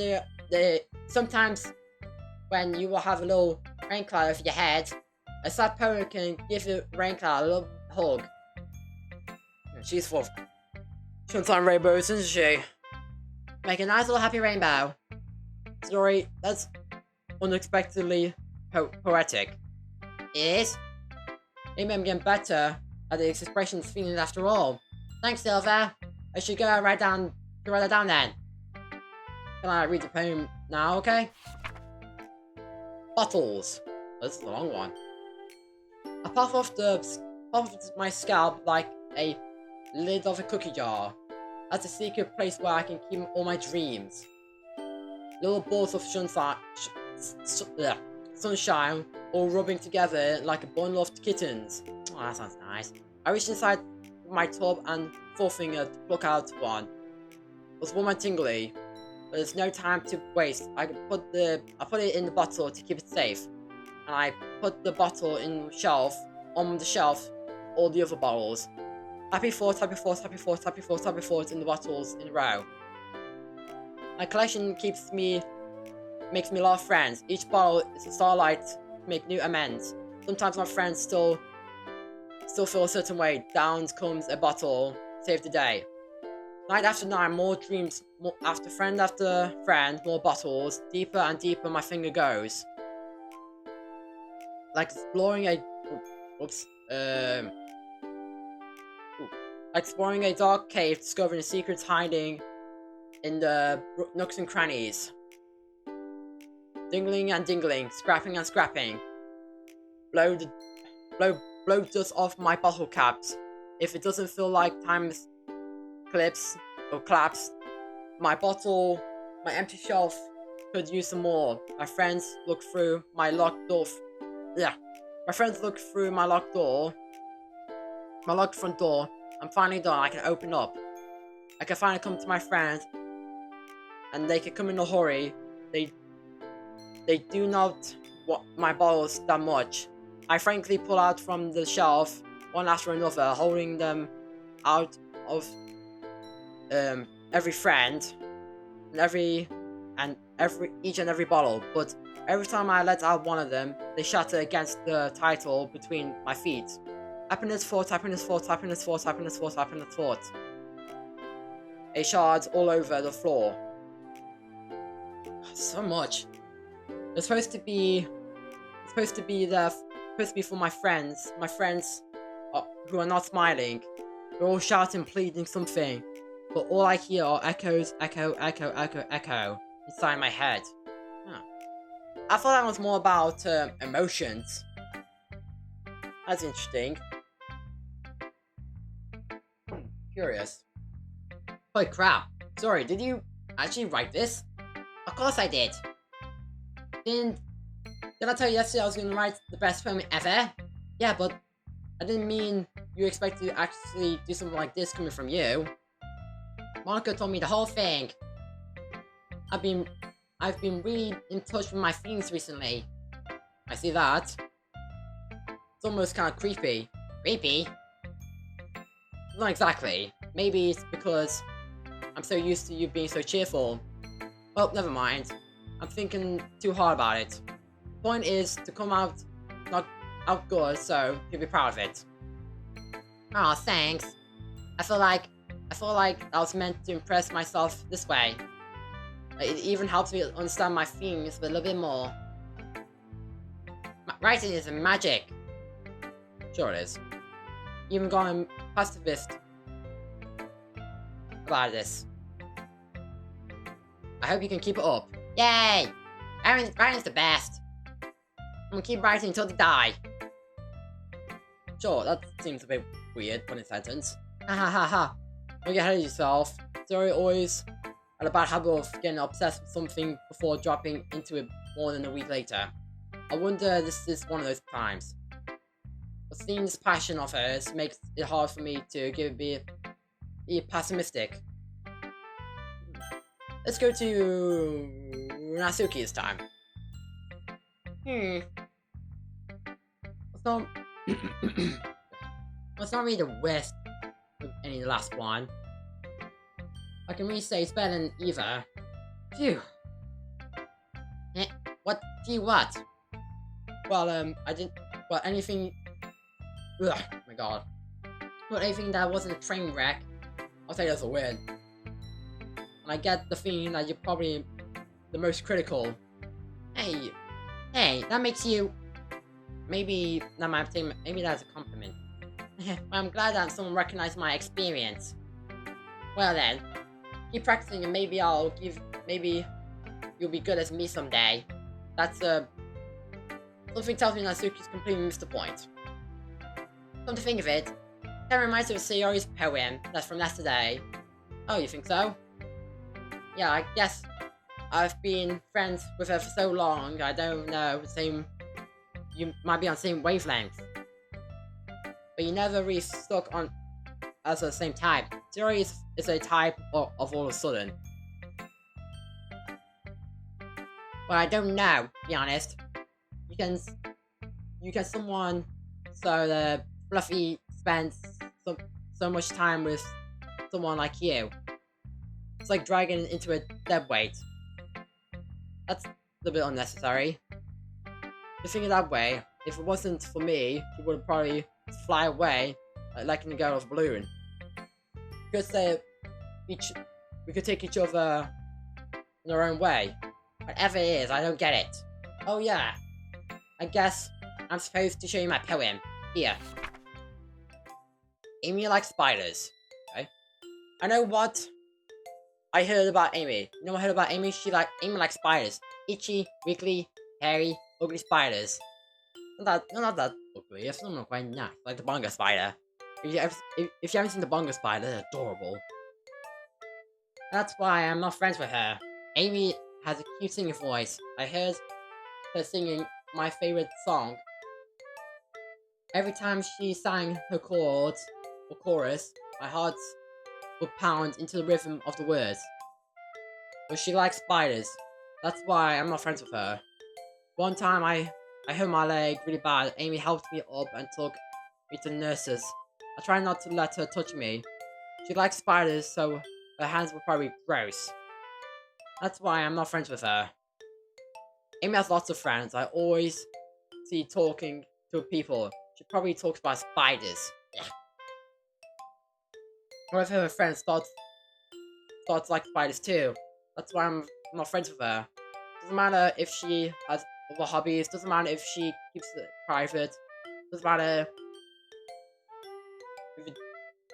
sometimes when you will have a little rain cloud over your head, a sad poet can give the rain cloud a little hug. She's full of sunshine rainbows, isn't she? Make a nice little happy rainbow. Sorry, that's unexpectedly poetic. It is? Maybe I'm getting better at the expressions feelings after all. Thanks, Silver. I should go write that down then. Can I read the poem now, okay? Bottles. This is a long one. I puff off my scalp like a lid of a cookie jar. That's a secret place where I can keep all my dreams. Little balls of sunshine all rubbing together like a bundle of kittens. Oh, that sounds nice. I reached inside my tub and forefinger to pluck out one. It was warm and tingly, but there's no time to waste. I put it in the bottle to keep it safe, and I put the bottle on the shelf, all the other bottles. Happy thoughts, happy thoughts, happy thoughts, happy thoughts, happy thoughts in the bottles in a row. My collection makes me a lot of friends. Each bottle is a starlight to make new amends. Sometimes my friends still feel a certain way. Down comes a bottle, save the day. Night after night, more dreams, after friend, more bottles. Deeper and deeper my finger goes. Like exploring a dark cave, discovering the secrets hiding in the nooks and crannies. Dingling and dingling, scrapping and scrapping. Blow dust off my bottle caps. If it doesn't feel like time clips or claps, my empty shelf could use some more. My friends look through my locked door. My friends look through my locked front door. I'm finally done. I can open up. I can finally come to my friends, and they can come in a hurry. They do not want my bottles that much. I frankly pull out from the shelf one after another, holding them out of every friend and each and every bottle. But every time I let out one of them, they shatter against the title between my feet. Happiness thoughts, happiness thoughts, happiness thoughts, happiness thoughts, happiness thoughts. A shard all over the floor. So much. It's supposed to be for my friends. My friends who are not smiling. They're all shouting, pleading something. But all I hear are echoes, echo, echo, echo, echo inside my head. Huh. I thought that was more about emotions. That's interesting. Curious. Holy crap. Sorry, did you actually write this? Of course I did. Did I tell you yesterday I was going to write the best poem ever? Yeah, but I didn't mean you expect to actually do something like this coming from you. Monica told me the whole thing. I've been really in touch with my feelings recently. I see that. It's almost kind of creepy. Creepy? Not exactly. Maybe it's because I'm so used to you being so cheerful. Well, never mind. I'm thinking too hard about it. Point is to come out good, so you'll be proud of it. Aw, thanks. I feel like I was meant to impress myself this way. It even helps me understand my feelings a little bit more. Writing is magic. Sure it is. Even going pacifist about this. I hope you can keep it up. Yay! Writing's the best. I'm gonna keep writing until they die. Sure, that seems a bit weird, funny sentence. Ha ha ha ha. Don't get ahead of yourself. Theory always had a bad habit of getting obsessed with something before dropping into it more than a week later. I wonder this is one of those times. But seeing this passion of hers makes it hard for me to be pessimistic. Let's go to Natsuki's time. It's not... it's not really the worst of any last one. I can really say it's better than either. Phew. What? Phew what? Well, I didn't... Well, anything... Ugh, oh my god. Well, anything that wasn't a train wreck, I'll say that's a win. And I get the feeling that you're probably the most critical. Hey, that makes you... Maybe that might take... Maybe that's a compliment. I'm glad that someone recognized my experience. Well then, keep practicing and maybe I'll give... Maybe you'll be good as me someday. That's something tells me Natsuki's completely missed the point. Come to think of it, that reminds me of Sayori's poem that's from yesterday. Oh, you think so? Yeah, I guess I've been friends with her for so long, I don't know, you might be on the same wavelength. But you never really stuck on as the same type. Sayori is a type of all of a sudden. Well, I don't know, to be honest. You can someone so the Fluffy spends so much time with someone like you. It's like dragging into a dead weight. That's a bit unnecessary. To think it that way, if it wasn't for me, she would probably fly away like letting go of a balloon. We could say we could take each other in our own way. Whatever it is, I don't get it. Oh yeah, I guess I'm supposed to show you my poem. Here. Amy likes spiders. Okay. I know what I heard about Amy. You know what I heard about Amy? Amy likes spiders. Itchy, wiggly, hairy, ugly spiders. Not that ugly. Some of them are quite nice, like the bonga spider. If you haven't seen the bonga spider, they're adorable. That's why I'm not friends with her. Amy has a cute singing voice. I heard her singing my favorite song. Every time she sang her chords or chorus, my heart would pound into the rhythm of the words. But she likes spiders. That's why I'm not friends with her. One time I hurt my leg really bad. Amy helped me up and took me to the nurses. I tried not to let her touch me. She likes spiders, so her hands were probably gross. That's why I'm not friends with her. Amy has lots of friends. I always see talking to people. She probably talks about spiders. Yeah. One of her friends starts like spiders too. That's why I'm not friends with her. Doesn't matter if she has other hobbies. Doesn't matter if she keeps it private. Doesn't matter.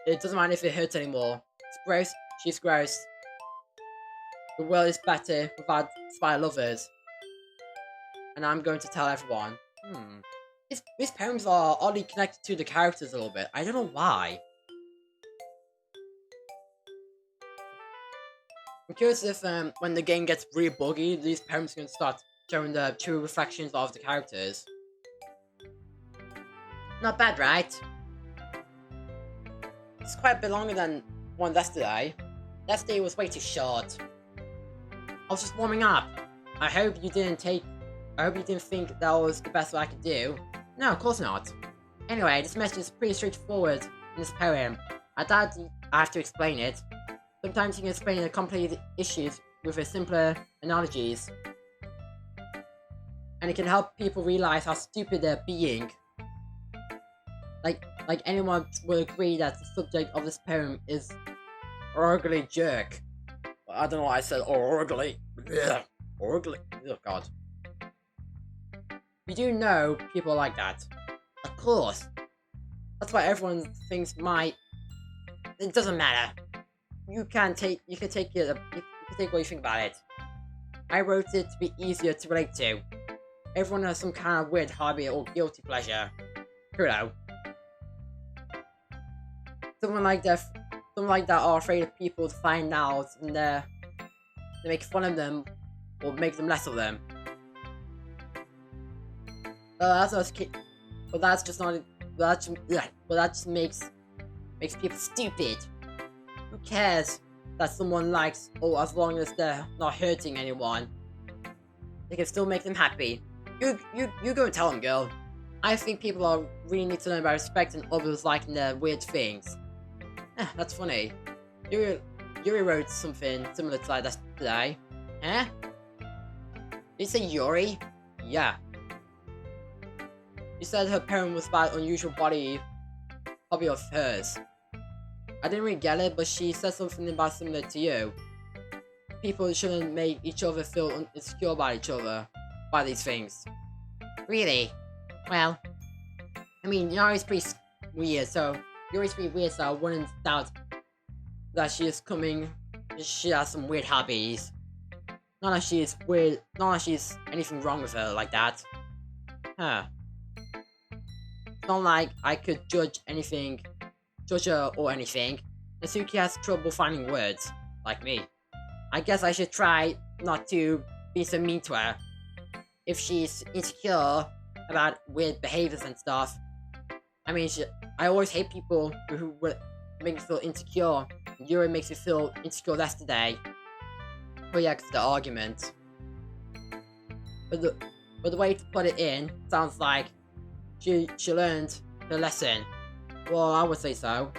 It doesn't matter if it hurts anymore. It's gross. She's gross. The world is better without spider lovers. And I'm going to tell everyone. These poems are oddly connected to the characters a little bit. I don't know why. I'm curious if when the game gets really buggy, these poems are going to start showing the true reflections of the characters. Not bad, right? It's quite a bit longer than one yesterday. Yesterday was way too short. I was just warming up. I hope you didn't think that was the best way I could do. No, of course not. Anyway, this message is pretty straightforward in this poem. I doubt I have to explain it. Sometimes you can explain the complicated issues with a simpler analogies. And it can help people realize how stupid they're being. Like anyone will agree that the subject of this poem is ugly jerk. I don't know why I said ugly. Ugly. Oh god. We do know people like that. Of course. That's why everyone thinks it doesn't matter. You can take what you think about it. I wrote it to be easier to relate to. Everyone has some kind of weird hobby or guilty pleasure. Who knows? Someone like that are afraid of people to find out and they make fun of them or make them less of them. That just makes people stupid. Who cares that someone likes, or as long as they're not hurting anyone? they can still make them happy. You go and tell them, girl. I think people are really need to learn about respecting others liking their weird things. That's funny. Yuri, Yuri wrote something similar to that today. Huh? Did you say Yuri? Yeah. She said her poem was about unusual hobby of hers. I didn't really get it, but she said something about similar to you. People shouldn't make each other feel insecure about each other, by these things. Really? Well, I mean, Yuri's pretty weird, so I wouldn't doubt that she has some weird hobbies. Not that she's weird, not that she's anything wrong with her like that. Huh. It's not like I could judge her or anything. Natsuki has trouble finding words, like me. I guess I should try not to be so mean to her. If she's insecure about weird behaviors and stuff. I mean, I always hate people who would make me feel insecure. Yuri makes me feel insecure yesterday. Oh yeah, 'cause the argument. But the way to put it in sounds like she learned her lesson. Well, I would say so.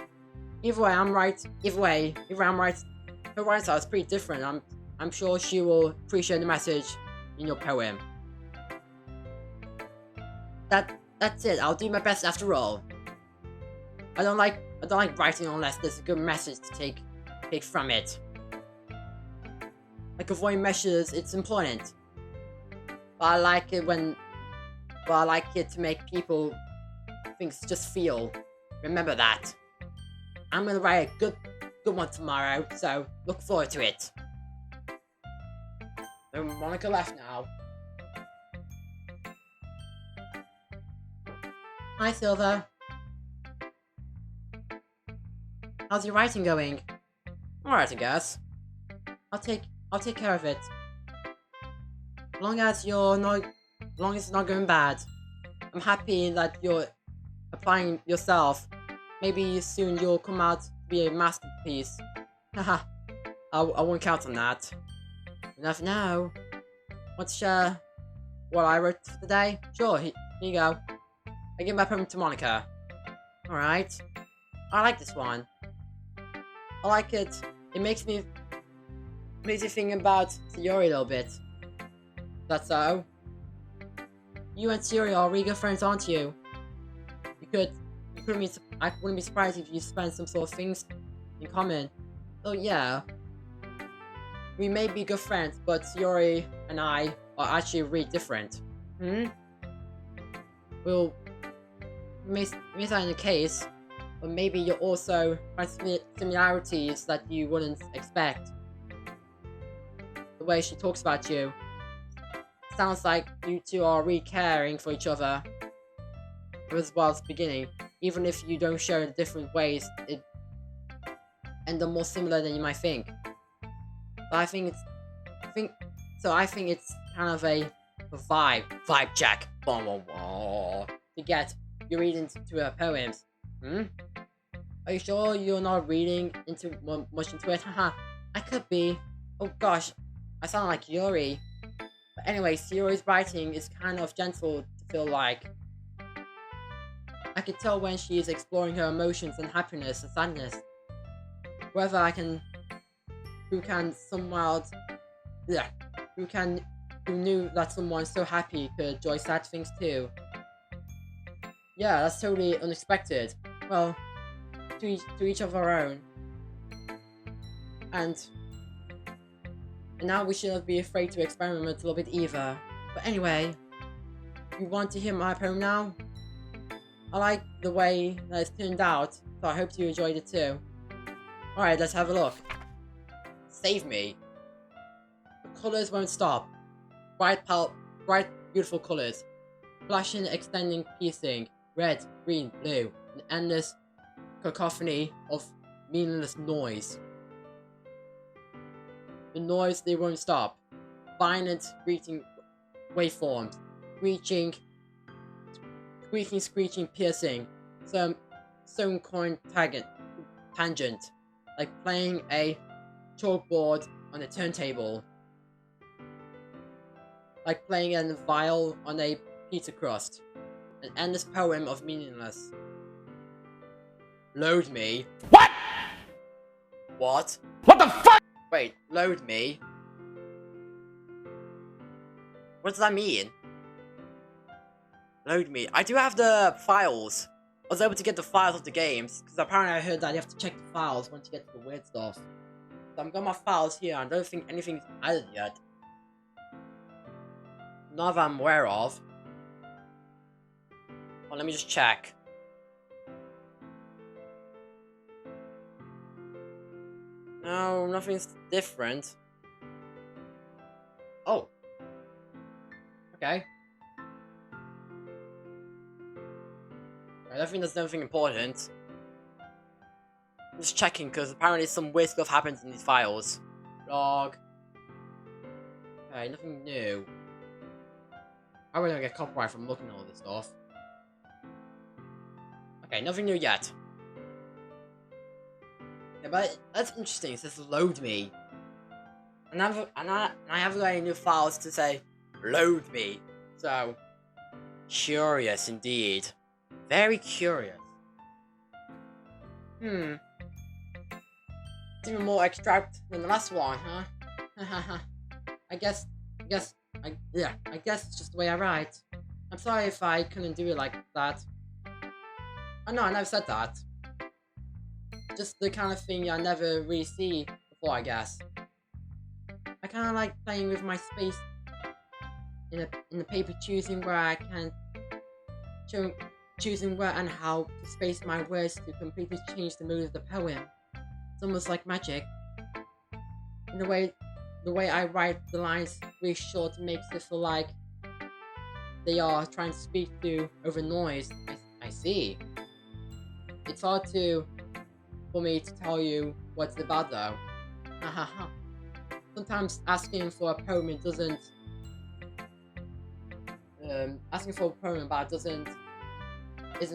Either way, I'm right. Either way, I'm right. Her writing style is pretty different. I'm sure she will appreciate the message in your poem. That's it. I'll do my best after all. I don't like writing unless there's a good message to take from it. Like avoiding messages, it's important. But I like it to make people things just feel. Remember that. I'm gonna write a good one tomorrow, so look forward to it. So Monica left now. Hi Silver. How's your writing going? Alright, I guess. I'll take care of it. Long as it's not going bad. I'm happy that you're applying yourself. Maybe soon you'll come out to be a masterpiece. Haha. I won't count on that. You never know. Want to share what I wrote for today? Sure, here you go. I give my poem to Monica. Alright. I like this one. I like it. It makes me think about Sayori a little bit. That's so. You and Sayori are really good friends, aren't you? I wouldn't be surprised if you spent some sort of things in common. Oh yeah. We may be good friends, but Sayori and I are actually really different. Well, maybe that in the case, but maybe you also find similarities that you wouldn't expect. The way she talks about you sounds like you two are really caring for each other as well as the beginning, even if you don't share in different ways. And they're more similar than you might think. But I think it's kind of a vibe check. To get you reading to her poems. Are you sure you're not reading much into it? Haha, I could be. Oh gosh, I sound like Yuri. But anyway, Yuri's writing is kind of gentle to feel like. I can tell when she is exploring her emotions and happiness and sadness. Who knew that someone so happy could enjoy sad things too? Yeah, that's totally unexpected. Well, to each of our own. And now we shouldn't be afraid to experiment a little bit either. But anyway, you want to hear my poem now? I like the way that it's turned out, so I hope you enjoyed it too. Alright, let's have a look. Save me. The colours won't stop. Bright, beautiful colours. Flashing, extending, piercing. Red, green, blue. An endless cacophony of meaningless noise. The noise, they won't stop. Violent, screeching waveforms. Screeching, piercing. Some coin tangent. Like playing a chalkboard on a turntable. like playing a viol on a pizza crust. An endless poem of meaningless. Load me. What? What? What the fuck? Wait, load me? What does that mean? Load me. I do have the files. I was able to get the files of the games, because apparently I heard that you have to check the files once you get to the weird stuff. So I've got my files here, and I don't think anything's added yet. Not that I'm aware of. Well, let me just check. No, nothing's different. Oh. Okay. I don't think there's anything important. I'm just checking because apparently some weird stuff happens in these files. Log. Okay, nothing new. I really don't get copyright from looking at all this stuff. Okay, nothing new yet. Yeah, but that's interesting. It says load me. And I haven't got any new files to say load me. So, curious indeed. Very curious. It's even more extract than the last one, huh? I guess it's just the way I write. I'm sorry if I couldn't do it like that. Oh no, I never said that. Just the kind of thing I never really see before, I guess. I kind of like playing with my space in the paper, choosing where I can choosing where and how to space my words to completely change the mood of the poem. It's almost like magic. In the way I write the lines really short makes it feel like they are trying to speak to over noise. I see. It's hard for me to tell you what it's about though. Sometimes asking for a poem isn't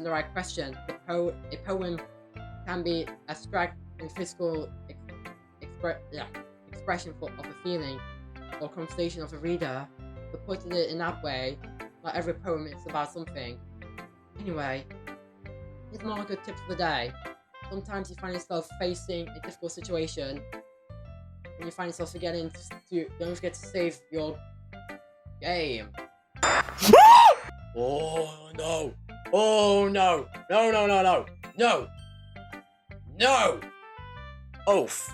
the right question. A poem can be abstract and physical expression of a feeling or conversation of a reader. But putting it in that way, not every poem is about something. Anyway, here's more good tips for the day. Sometimes you find yourself facing a difficult situation, and you find yourself forgetting to don't forget to save your game. Oh no! Oh no! No! No! No! No! No! No! Oof!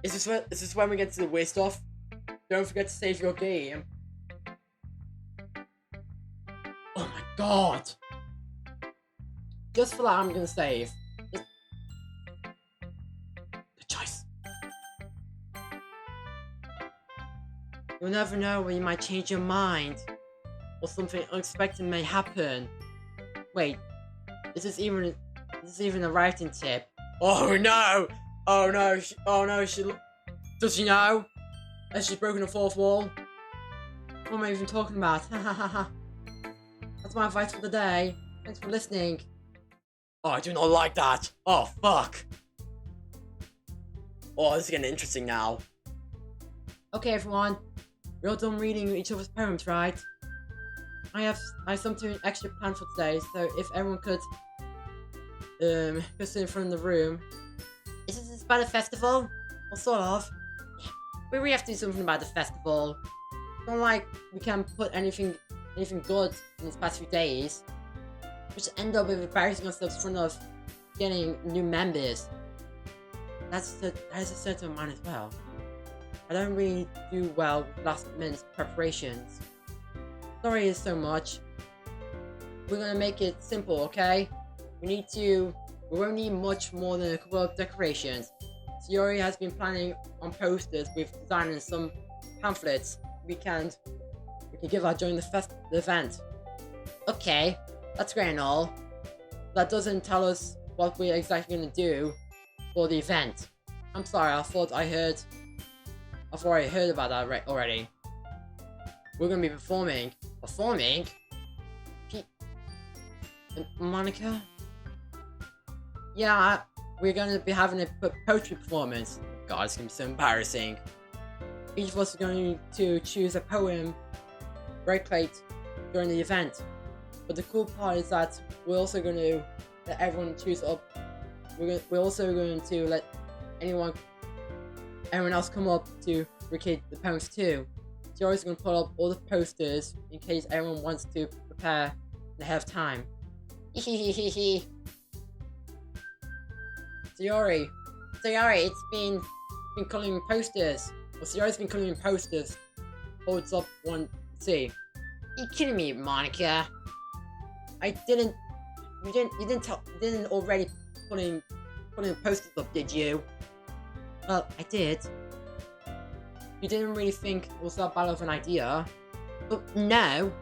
Is this when we get to the weird stuff? Don't forget to save your game. Oh my god! Just for that, I'm gonna save. Good choice. You'll never know when you might change your mind, or something unexpected may happen. Wait, is this even a writing tip? Oh no! Oh no! Does she know? Has she broken the fourth wall? What am I even talking about? That's my advice for the day. Thanks for listening. Oh, I do not like that. Oh, fuck. Oh, this is getting interesting now. Okay, everyone. We're all done reading each other's poems, right? I have something extra planned for today, so if everyone could go sit in front of the room. Is this about a festival? Well, sort of. Yeah, we really have to do something about the festival. It's not like we can put anything good in these past few days. We just end up with embarrassing ourselves in front of getting new members. That is a certain of mine as well. I don't really do well with last minute preparations. Sorry is so much. We're gonna make it simple, okay? We won't need much more than a couple of decorations. Sayori has been planning on posters with designing some pamphlets we can give out during the event. Okay, that's great and all. That doesn't tell us what we're exactly gonna do for the event. I'm sorry, I thought I heard about that already. We're gonna be performing. Performing? Monica? Yeah, we're gonna be having a poetry performance. God, it's gonna be so embarrassing. Each of us is going to choose a poem break late during the event. But the cool part is that we're also going to let everyone choose up. We're also going to let anyone else come up to recreate the poems too. Sayori's going to put up all the posters in case everyone wants to prepare ahead of time. Hehehehe. Sayori, it's been coloring posters. Well, Sayori's been coloring posters. Holds up one. See. You kidding me, Monica? You didn't already putting posters up, did you? Well, I did. You didn't really think it was that bad of an idea? But no,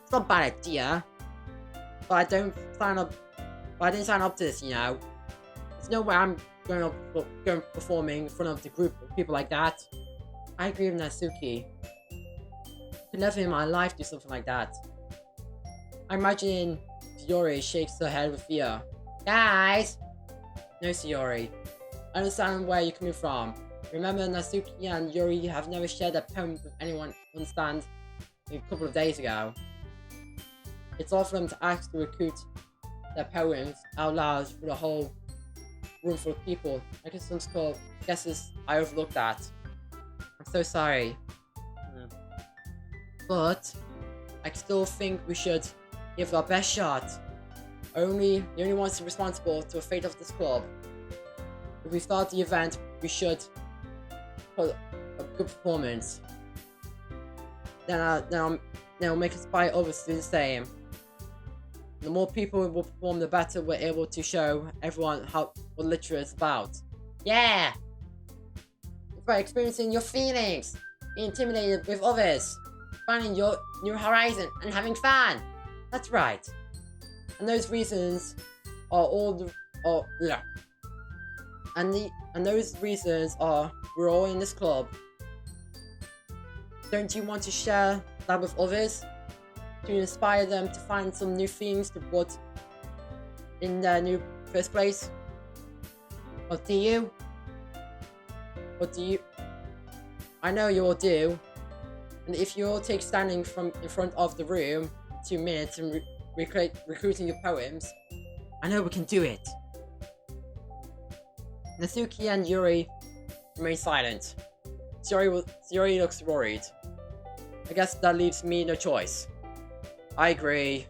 it's not a bad idea. But I didn't sign up to this, you know. There's no way I'm going performing in front of the group of people like that. I agree with Natsuki. I could never in my life do something like that. I imagine Sayori shakes her head with fear. Guys! No, Sayori. I understand where you're coming from. Remember, Natsuki and Yuri have never shared their poems with anyone on stand a couple of days ago. It's odd for them to ask to recruit their poems out loud for the whole room full of people. I guess some sort of guesses I overlooked that. I'm so sorry. But I still think we should give it our best shot. The only ones responsible to the fate of this club. If we start the event, we should put a good performance. Then we'll make inspire others to do the same. The more people will perform, the better we're able to show everyone what literature is about. Yeah! It's about experiencing your feelings, being intimidated with others, finding your new horizon, and having fun. That's right. And those reasons are we're all in this club. Don't you want to share that with others? To inspire them to find some new things to put in their new first place? Or do you? I know you all do. And if you all take standing in front of the room 2 minutes and recruiting your poems, I know we can do it. Natsuki and Yuri remain silent. Sayori looks worried. I guess that leaves me no choice. I agree.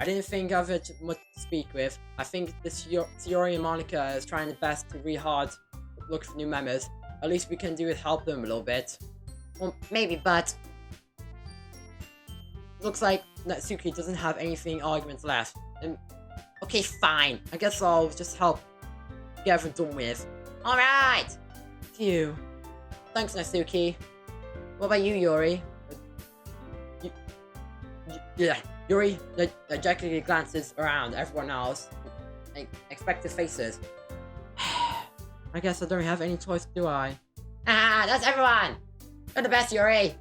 I didn't think of it much to speak with. I think this Sayori and Monica is trying their best to really hard look for new members. At least we can do is help them a little bit. Well, maybe, but looks like Natsuki doesn't have anything arguments left. And okay, fine. I guess I'll just help get everything done with. Alright! Phew. Thanks, Natsuki. What about you, Yuri? Yuri dejectedly glances around everyone else, like expected faces. I guess I don't have any choice, do I? Ah, that's everyone! You're the best, Yuri!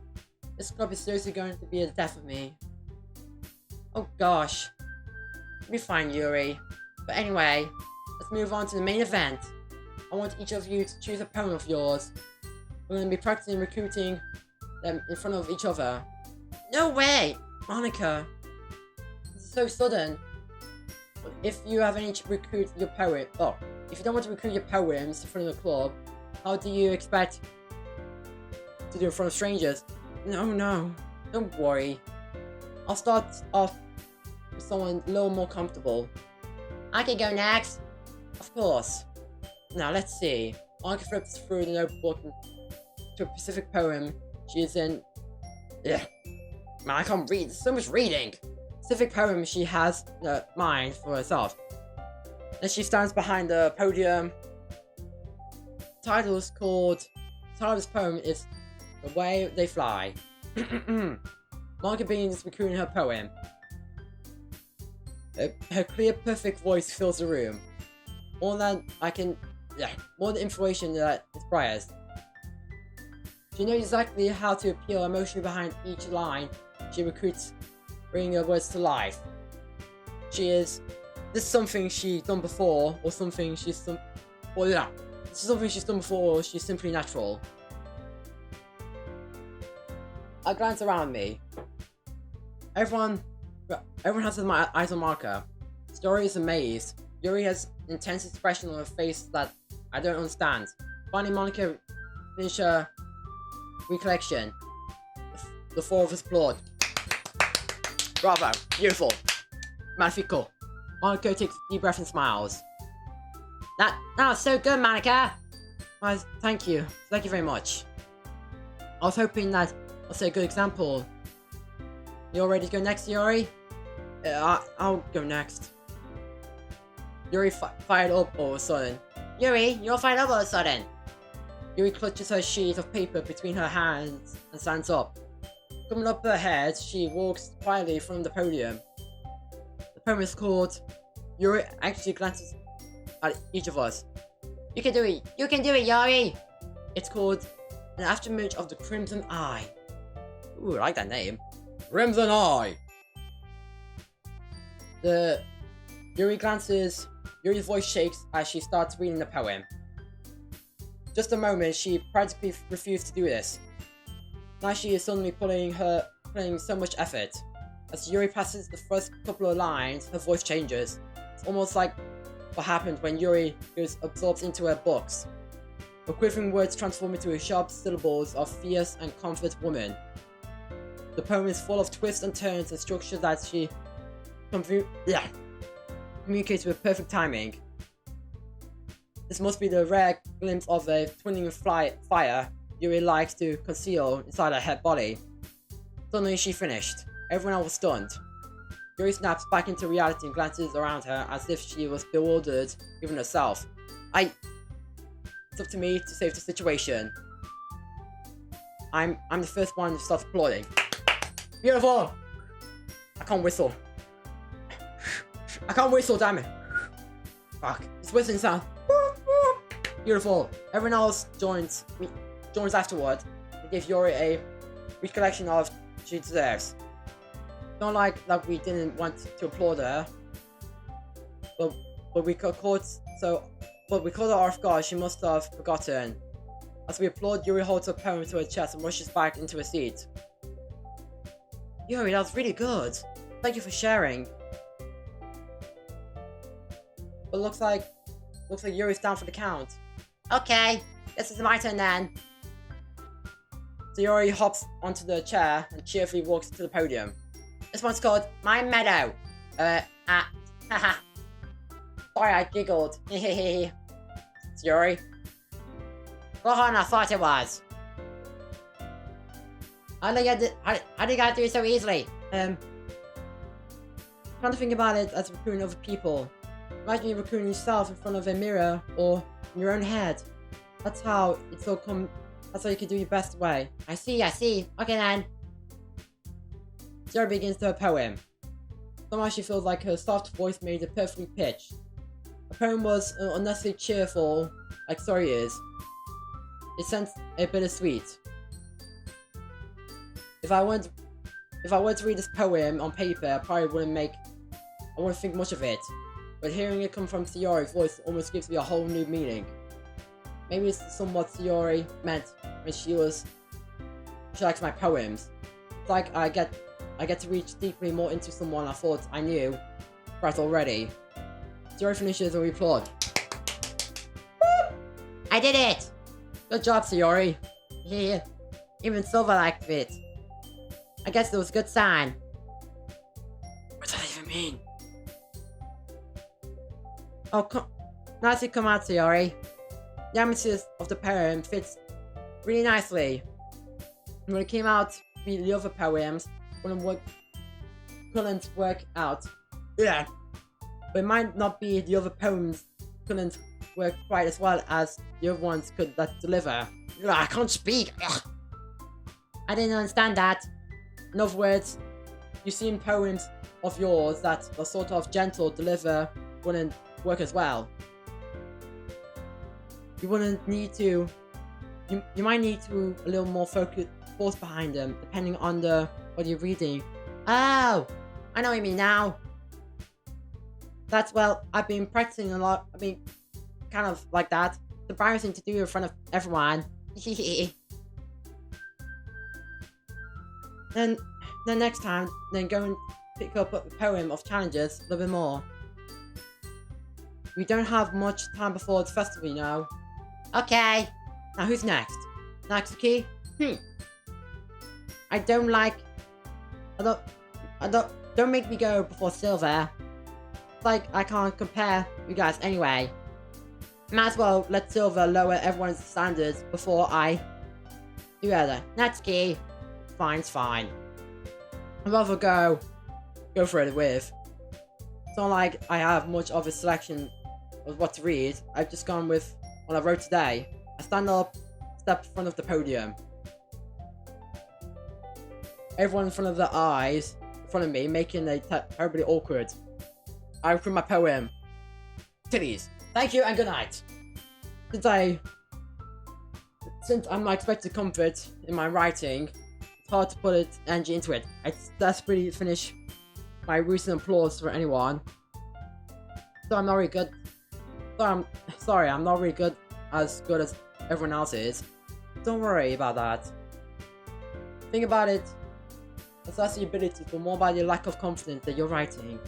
This club is seriously going to be the death of me. Oh gosh. You'll be fine, Yuri. But anyway, let's move on to the main event. I want each of you to choose a poem of yours. We're going to be practicing recruiting them in front of each other. No way! Monica! This is so sudden. But if you have any to recruit your poem... Oh, if you don't want to recruit your poems in front of the club, how do you expect to do it in front of strangers? No. Don't worry. I'll start off with someone a little more comfortable. I can go next. Of course. Now, let's see. Monica flips through the notebook to a specific poem she is in. Yeah. Man, I can't read. There's so much reading. Specific poem she has in mind for herself. Then she stands behind the podium. The title of this poem is The Way They Fly. Monica begins recruiting her poem. Her clear, perfect voice fills the room. More than information that inspires. She knows exactly how to appeal emotion behind each line she recruits, bringing her words to life. This is something she's done before, or something she's done. This is something she's done before, or she's simply natural. I glance around me. Everyone has my eyes on Marker. Story is amazed. Yuri has an intense expression on her face that I don't understand. Finally, Monica finishes her recollection. The four of us applaud. Bravo, beautiful, magnifico. Monica takes a deep breath and smiles. That was so good, Monica. Well, thank you very much. I was hoping that I'll set a good example. You all ready to go next, Yuri? I'll go next. Yuri fired up all of a sudden. Yuri, you're fired up all of a sudden. Yuri clutches her sheet of paper between her hands and stands up. Coming up her head, she walks quietly from the podium. The poem is called. Yuri actually glances at each of us. You can do it! You can do it, Yuri! It's called An Afterimage of the Crimson Eye. Ooh, I like that name. Crimson Eye! Yuri's voice shakes as she starts reading the poem. Just a moment, she practically refused to do this. Now she is suddenly putting so much effort. As Yuri passes the first couple of lines, her voice changes. It's almost like what happened when Yuri goes absorbed into her books. Her quivering words transform into sharp syllables of fierce and confident woman. The poem is full of twists and turns and structures that she communicates with perfect timing. This must be the rare glimpse of a twinkling fire Yuri likes to conceal inside her head body. Suddenly she finished. Everyone else was stunned. Yuri snaps back into reality and glances around her as if she was bewildered even herself. It's up to me to save the situation. I'm the first one to start applauding. Beautiful! I can't whistle. I can't whistle, damn it. Fuck. It's whistling sound. Beautiful. Everyone else joins afterward and give Yuri a recollection of she deserves. Not like that we didn't want to applaud her, but we caught her off guard. She must have forgotten. As we applaud, Yuri holds her poem to her chest and rushes back into her seat. Yuri, that was really good. Thank you for sharing. But looks like Yuri's down for the count. Okay, this is my turn then. So Yuri hops onto the chair and cheerfully walks to the podium. This one's called My Meadow. Haha. Sorry, I giggled. It's Yuri. Go on, I thought it was. How did you get do it so easily? Trying to think about it as recruiting other people. Imagine you recruiting yourself in front of a mirror or in your own head. That's how you can do your best way. I see. Okay then. Yuri begins her poem. Somehow she feels like her soft voice made it perfectly pitched. The poem was unnecessarily cheerful, like Sorry is. It sensed a bittersweet. If I were to read this poem on paper, I probably wouldn't think much of it. But hearing it come from Sayori's voice almost gives me a whole new meaning. Maybe it's somewhat Sayori meant when she likes my poems. It's like I get to reach deeply more into someone I thought I knew right already. Sayori finishes and we applaud. Woo! I did it! Good job, Sayori. Yeah, even Silver liked it. I guess it was a good sign. What does that even mean? Oh, nicely come out, Sayori. The emphasis of the poem fits really nicely. And when it came out to read the other poems, couldn't work out. Yeah. But it might not be the other poems couldn't work quite as well as the other ones could deliver. Ugh, I can't speak. Ugh. I didn't understand that. In other words, you've seen poems of yours that are sort of gentle deliver wouldn't work as well. You wouldn't need to. You might need to a little more force behind them, depending on what you're reading. Oh, I know what you mean now. I've been practicing a lot. I mean, kind of like that. It's embarrassing to do in front of everyone. Then, next time, then go and pick up a poem of challenges a little bit more. We don't have much time before the festival, you know. Okay. Now who's next? Natsuki? I don't like... Don't make me go before Silver. It's like I can't compare you guys anyway. Might as well let Silver lower everyone's standards before I do other. Natsuki. Fine's fine. I'd rather go for it with. It's not like I have much of a selection of what to read. I've just gone with what I wrote today. I stand up, step in front of the podium. Everyone in front of their eyes, in front of me, making it terribly awkward. I read my poem. Titties. Thank you and good night. Since I'm not expecting comfort in my writing, it's hard to put energy into it. I desperately finish my recent applause for anyone. So I'm not really good. Sorry, I'm not really good as everyone else is. Don't worry about that. Think about it. It's less the ability, but more about your lack of confidence that you're writing.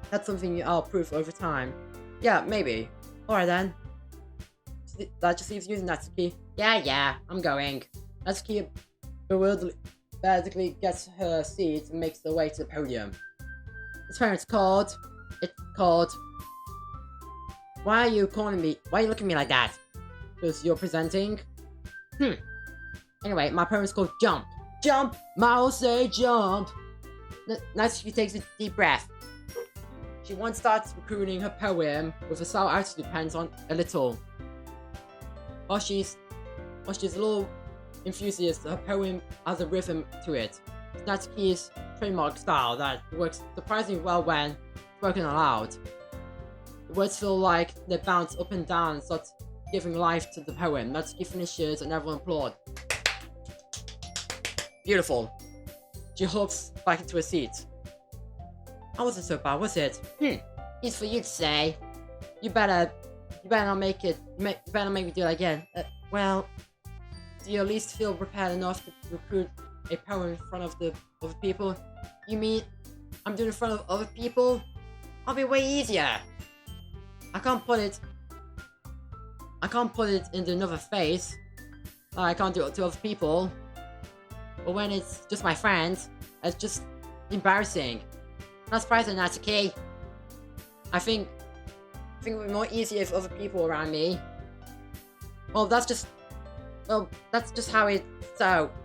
That's something I'll prove over time. Yeah, maybe. Alright then. That just leaves you, Natsuki. Yeah, I'm going. Natsuki basically gets her seat and makes her way to the podium. This parent's called. It's called. Why are you calling me? Why are you looking at me like that? Because you're presenting? Anyway, my poem's called Jump. Jump! Mouse say jump! Natsuki takes a deep breath. She once starts recruiting her poem with a sour attitude depends on a little. While she's a little enthusiast, her poem has a rhythm to it. Natsuki's trademark style that works surprisingly well when spoken aloud. The words feel like they bounce up and down and start giving life to the poem. Natsuki finishes and everyone applauds. Beautiful. She hops back into her seat. That wasn't so bad, was it? It's for you to say. You better not make it. You better make me do it again. Well, do you at least feel prepared enough to recruit a poem in front of the other people? You mean I'm doing it in front of other people? I'll be way easier. I can't put it into another face. I can't do it to other people. But when it's just my friends, it's just embarrassing. Not surprising, Natsuki. I think it would be more easier if other people around me. Well, that's just how it's out.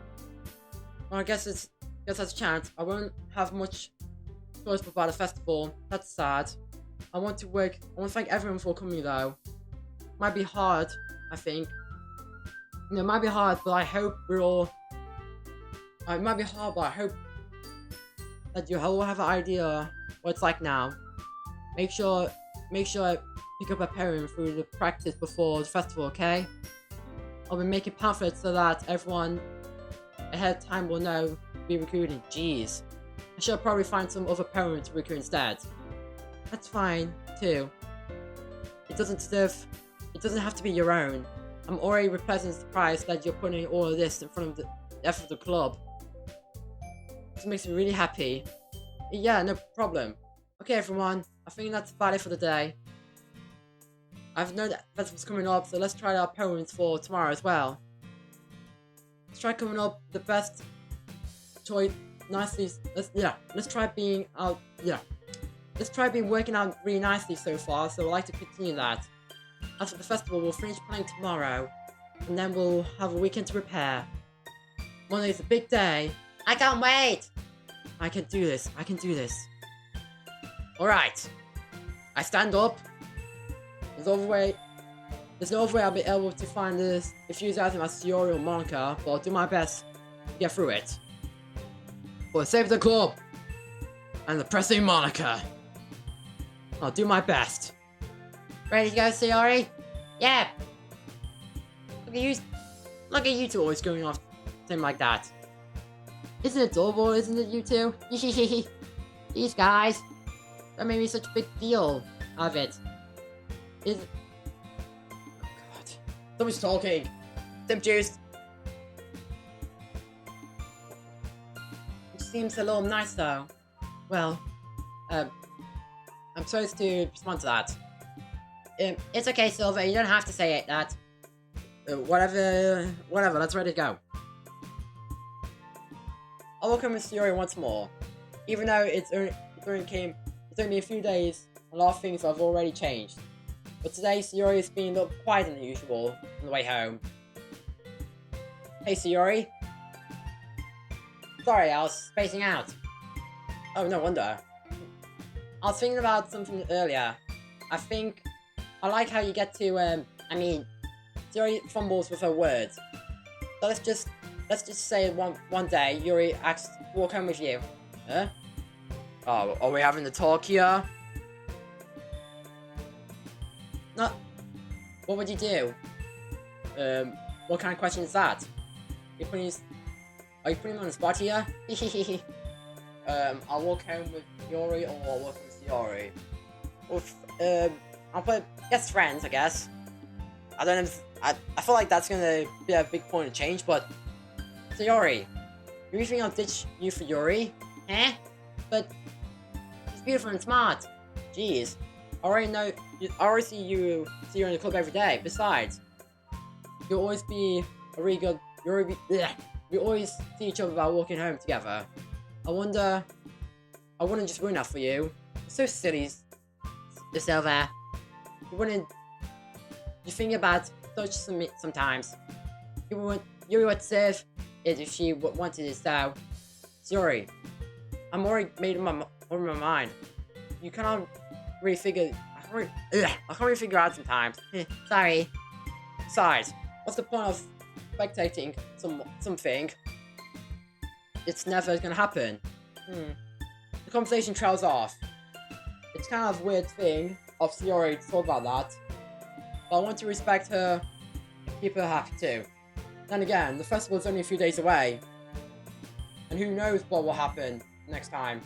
Well, I guess that's a chance. I won't have much choice about the festival. That's sad. I want to thank everyone for coming though. Might be hard, I think. It might be hard, but I hope it might be hard, but I hope that you all have an idea what it's like now. Make sure I pick up a poem through the practice before the festival, okay? I'll be making pamphlets so that everyone ahead of time will know to be recruiting. Jeez. I should probably find some other poem to recruit instead. That's fine, too. It doesn't have to be your own. I'm already pleasantly surprised that you're putting all of this in front of the effort of the club. This makes me really happy. Yeah, no problem. Okay, everyone. I think that's about it for the day. I've known that festival's coming up, so let's try our poems for tomorrow as well. Let's try coming up the best choice nicely. Let's try being working out really nicely so far, so I'd like to continue that. After the festival, we'll finish playing tomorrow, and then we'll have a weekend to prepare. Monday's a big day. I can't wait! I can do this. Alright. I stand up. There's no other way I'll be able to find this enthusiasm as Sayori or Monica, but I'll do my best to get through it. For the sake of the club and the pressing Monica. I'll do my best. Ready to go, Sayori? Yeah! Look at you two always going off something like that. Isn't it adorable, isn't it, you two? These guys. That made me such a big deal of it. Oh god. Someone's talking. Sim juice. seems a little nice though. Well, I'm supposed to respond to that. It's okay, Silver. You don't have to say it. That. Whatever. Let's ready to go. I'll welcome Miss Yuri once more, even though it's only a few days. A lot of things have already changed. But today, Sayori is being a little quieter than usual on the way home. Hey, Sayori. Sorry, I was spacing out. Oh, no wonder. I was thinking about something earlier. I like how you get to, Sayori fumbles with her words. So let's just say one day, Yuri asks to walk home with you. Huh? Oh, are we having a talk here? No. What would you do? What kind of question is that? Are you putting me on the spot here? I'll walk home with Yuri or I'll walk with Yuri. I'll put best friends, I guess. I don't know if, I feel like that's gonna be a big point of change, but Sayori, you think I'll ditch you for Yuri? Eh? But she's beautiful and smart. Jeez. I already see you in the club every day. Besides, you'll always be a really good. We always see each other about walking home together. I wouldn't just ruin that for you. It's so silly, Silver. You think about such sometimes. You would serve it if she wanted it. So, sorry, I'm already made up my mind. You cannot really figure. I can't really figure out sometimes. Sorry. Besides, what's the point of spectating something? It's never gonna happen. The conversation trails off. It's kind of a weird thing of Sayori to talk about that, but I want to respect her and keep her happy too. Then again, the festival is only a few days away, and who knows what will happen next time.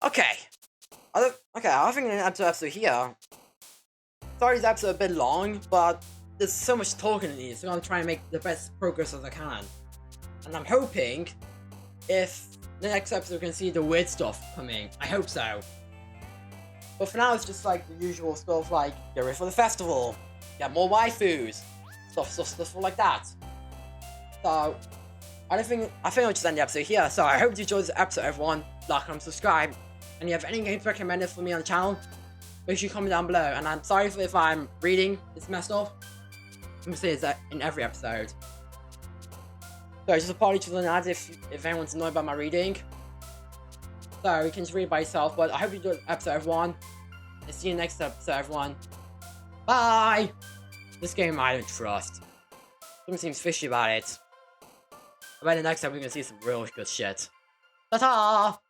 Okay. I think an episode here. Sorry, this episode a bit long, but there's so much talking in these, so I'm trying to make the best progress as I can. And I'm hoping if the next episode we can see the weird stuff coming. I hope so. But for now, it's just like the usual stuff, like get ready for the festival, get more waifus, stuff like that. So I think I'll just end the episode here. So I hope you enjoyed this episode, everyone. Like and subscribe. And if you have any games recommended for me on the channel, make sure you comment down below. And I'm sorry if I'm reading it's messed up. I'm gonna say that in every episode. So just apologize to the lads if anyone's annoyed by my reading. So you can just read it by yourself. But I hope you enjoyed the episode, everyone. And see you next episode, everyone. Bye! This game I don't trust. Something seems fishy about it. I bet the next time we're gonna see some real good shit. Ta-ta!